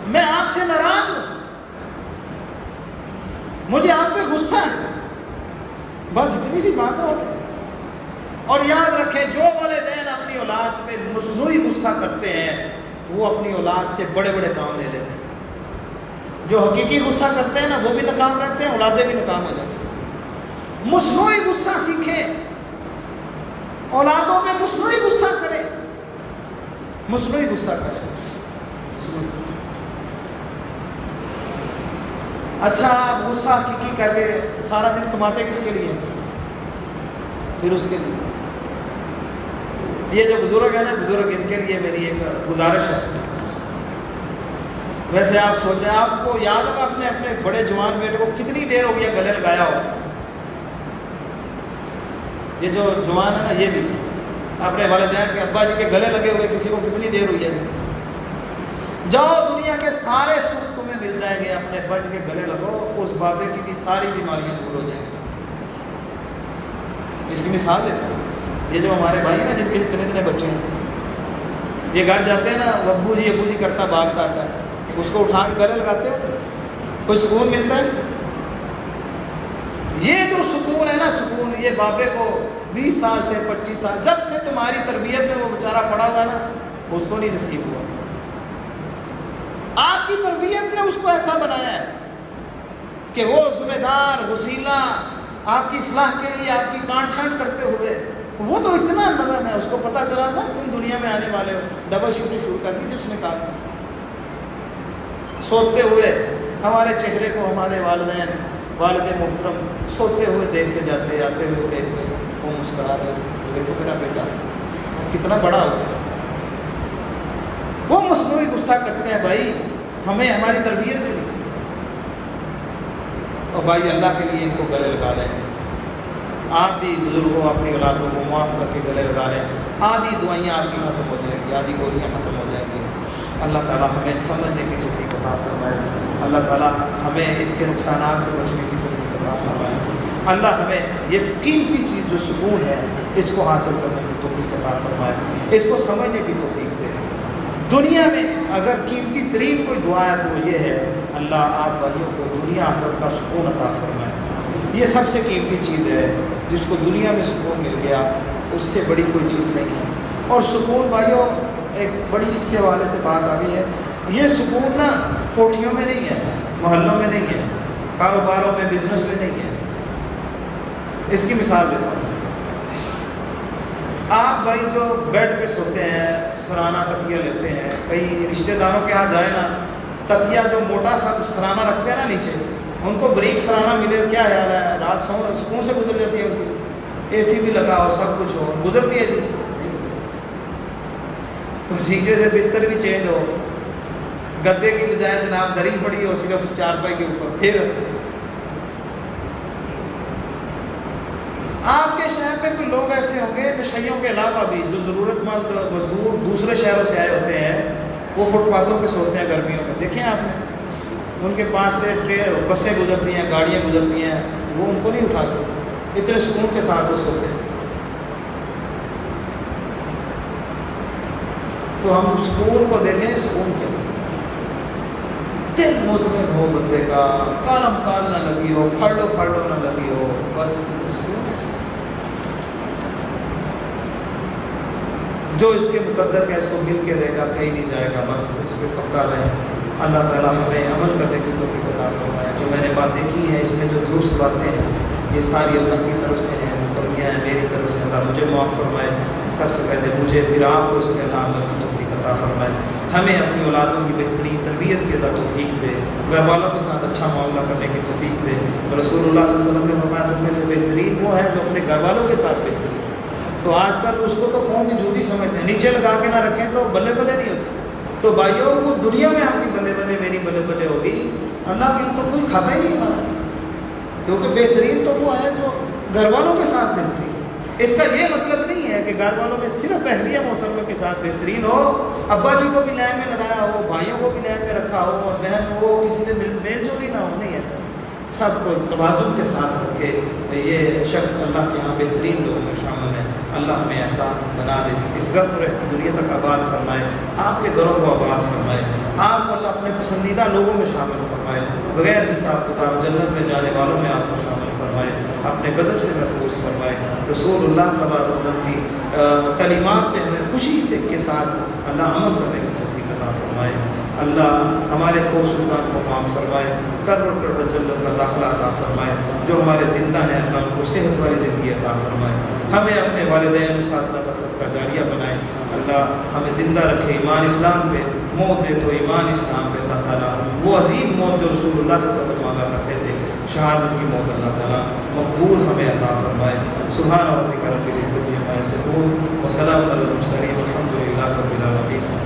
میں آپ سے ناراض ہوں، مجھے آپ پہ غصہ ہے، بس اتنی سی بات ہے۔ اور یاد رکھیں جو والدین اپنی اولاد پہ مصنوعی غصہ کرتے ہیں وہ اپنی اولاد سے بڑے بڑے کام لے لیتے ہیں، جو حقیقی غصہ کرتے ہیں نا وہ بھی ناکام رہتے ہیں، اولادیں بھی ناکام ہو جاتی ہیں۔ مصنوعی غصہ سیکھیں، اولادوں پہ مصنوعی غصہ کریں، مصنوعی غصہ کریں۔ اچھا آپ غصہ حقیقی کر کے سارا دن کماتے کس کے لیے؟ پھر اس کے لیے یہ جو بزرگ ہیں نا، بزرگ، ان کے لیے میری ایک گزارش ہے۔ ویسے آپ سوچیں، آپ کو یاد ہوگا اپنے اپنے بڑے جوان بیٹے کو کتنی دیر ہو گیا گلے لگایا ہو؟ یہ جو جوان ہے نا یہ بھی اپنے والدین کے ابا جی کے گلے لگے ہوئے کسی کو کتنی دیر ہوئی ہے؟ جاؤ دنیا کے سارے سکھ تمہیں مل جائیں گے، اپنے بچ کے گلے لگو، اس بابے کی بھی ساری بیماریاں دور ہو جائیں گی۔ اس کی مثال دیتا ہوں، یہ جو ہمارے بھائی ہیں نا جن کے اتنے اتنے بچے ہیں، یہ گھر جاتے ہیں نا، ابو جی کرتا بھاگتا آتا ہے، اس کو اٹھا کے گلے لگاتے ہو، کوئی سکون ملتا ہے؟ یہ جو سکون ہے نا، سکون یہ بابے کو 20 سال سے 25 سال جب سے تمہاری تربیت میں وہ بیچارہ پڑا ہوا نا، اس کو نہیں نصیب ہوا۔ آپ کی تربیت نے اس کو ایسا بنایا ہے کہ وہ ذمہ دار، وسیلہ، آپ کی اصلاح کے لیے آپ کی کانٹ چھانٹ کرتے ہوئے، وہ تو اتنا نرم ہے، اس کو پتہ چلا تھا تم دنیا میں آنے والے ہو، ڈبل شفٹ شروع کر دی تھی اس نے کہا۔ سوتے ہوئے ہمارے چہرے کو ہمارے والدین والد محترم سوتے ہوئے دیکھ کے جاتے، آتے ہوئے دیکھ کے وہ مسکرا رہے تھے، دیکھو میرا بیٹا کتنا بڑا ہو گیا۔ وہ مصنوعی غصہ کرتے ہیں بھائی ہمیں ہماری تربیت کے لیے، اور بھائی اللہ کے لیے ان کو گلے لگا لیں۔ آپ بھی بزرگوں اپنی اولادوں کو معاف کر کے گلے لگا لیں، آدھی دعائیاں آپ کی ختم ہو جائیں گی، آدھی گولیاں ختم ہو جائیں گی۔ اللہ تعالیٰ ہمیں سمجھنے کی توفیق عطا فرمائے، اللہ تعالیٰ ہمیں اس کے نقصانات سے بچنے کی توفیق عطا فرمائے، اللہ ہمیں یہ قیمتی چیز جو سکون ہے اس کو حاصل کرنے کی توفیق عطا فرمائے، اس کو سمجھنے کی توفیق دے۔ دنیا میں اگر قیمتی ترین کوئی دعا ہے تو یہ ہے، اللہ آپ بھائیوں کو دنیا آخرت کا سکون عطا فرمائے۔ یہ سب سے قیمتی چیز ہے، جس کو دنیا میں سکون مل گیا اس سے بڑی کوئی چیز نہیں ہے۔ اور سکون بھائیوں ایک بڑی اس کے حوالے سے بات آ گئی ہے، یہ سکون نا کوٹھیوں میں نہیں ہے، محلوں میں نہیں ہے، کاروباروں میں، بزنس میں نہیں ہے۔ اس کی مثال دیتا ہوں، آپ بھائی جو بیڈ پہ سوتے ہیں، سرانہ تکیہ لیتے ہیں، کئی رشتہ داروں کے ہاں جائے نا، تکیہ جو موٹا سا سرانہ رکھتے ہیں نا نیچے، ان کو بریک سرانہ ملے کیا خیال ہے، رات سکون سے گزر جاتی ہے ان کی، اے سی بھی لگا ہو، سب کچھ ہو، گزرتی ہے جی؟ تو نیچے سے بستر بھی چینج ہو، گدے کی بجائے جناب دری پڑی ہو صرف چارپائی کے اوپر، پھر آپ کے شہر میں کوئی لوگ ایسے ہوں گے نشائیوں کے علاوہ بھی جو ضرورت مند مزدور دوسرے شہروں سے آئے ہوتے ہیں، وہ فٹ پاتھوں پہ سوتے ہیں گرمیوں میں، دیکھیں آپ نے، ان کے پاس سے بسیں گزرتی ہیں، گاڑیاں گزرتی ہیں، وہ ان کو نہیں اٹھا سکتے، اتنے سکون کے ساتھ وہ سوتے ہیں۔ تو ہم سکون کو دیکھیں، سکون کیا، دل مطمئن ہو بندے کا، کالم کال نہ لگی ہو، پھڑ لو نہ لگی ہو، بس سکون ہے۔ جو اس کے مقدر کا اس کو مل کے رہے گا کہیں نہیں جائے گا، بس اس پہ پکا رہے۔ اللہ تعالیٰ ہمیں عمل کرنے کی توفیق عطا فرمائے۔ جو میں نے باتیں کی ہیں اس میں جو درست باتیں ہیں یہ ساری اللہ کی طرف سے ہیں، مکملیاں ہیں میری طرف سے، اللہ مجھے معاف فرمائے، سب سے پہلے مجھے، پھر آپ کو اس کے اللہ عمل کی توفیق عطا فرمائے۔ ہمیں اپنی اولادوں کی بہترین تربیت کی اللہ توفیق دے، گھر والوں کے ساتھ اچھا معاملہ کرنے کی توفیق دے۔ رسول اللہ صلی اللہ علیہ وسلم نے فرمایا تم میں سے بہترین وہ ہے جو اپنے گھر والوں کے ساتھ بہترین۔ تو آج کل اس کو تو قوم کی جوتی سمجھتے ہیں، نیچے لگا کے نہ رکھیں تو بلے بلے نہیں ہوتی۔ تو بھائیوں وہ دنیا میں آپ کی بلے بلے میری بلے بلے ہوگی، اللہ کے تو کوئی کھاتا ہی نہیں ہمارا، کیونکہ بہترین تو وہ ہے جو گھر والوں کے ساتھ بہترین۔ اس کا یہ مطلب نہیں ہے کہ گھر والوں میں صرف اہلیہ محترمہ کے ساتھ بہترین ہو، ابا جی کو بھی لائن میں لگایا ہو، بھائیوں کو بھی لائن میں رکھا ہو، اور بہن وہ کسی سے میل جول ہی نہ ہو، نہیں ایسا، سب کو توازن کے ساتھ رکھے، یہ شخص اللہ کے ہاں بہترین لوگوں میں شامل ہے۔ اللہ ہمیں ایسا بنا دے، اس گھر کو رہتی دنیا تک آباد فرمائے، آپ کے گھروں کو آباد فرمائے، آپ کو اللہ اپنے پسندیدہ لوگوں میں شامل فرمائے، بغیر حساب کتاب جنت میں جانے والوں میں آپ کو شامل فرمائے، اپنے غضب سے محفوظ فرمائے، رسول اللہ صلی اللہ علیہ وسلم کی تعلیمات پہ ہمیں خوشی سے کے ساتھ اللہ عمل کرنے کی توفیق عطا فرمائے۔ اللہ ہمارے فوت شدگان کو معاف فرمائے، قبر جنت کا داخلہ عطا فرمائے، جو ہمارے زندہ ہیں اللہ ان کو صحت والی زندگی عطا فرمائے، ہمیں اپنے والدین اساتذہ کا صدقہ جاریہ بنائے، اللہ ہمیں زندہ رکھے ایمان اسلام پہ، موت دے تو ایمان اسلام پہ اللہ تعالیٰ، وہ عظیم موت جو رسول اللہ صلی اللہ علیہ وسلم مانگا کرتے تھے، شہادت کی موت اللہ تعالیٰ مقبول ہمیں عطا فرمائے۔ سبحان ربک رب العزت عما یصفون وسلام علی المرسلین والحمد للہ رب العالمین۔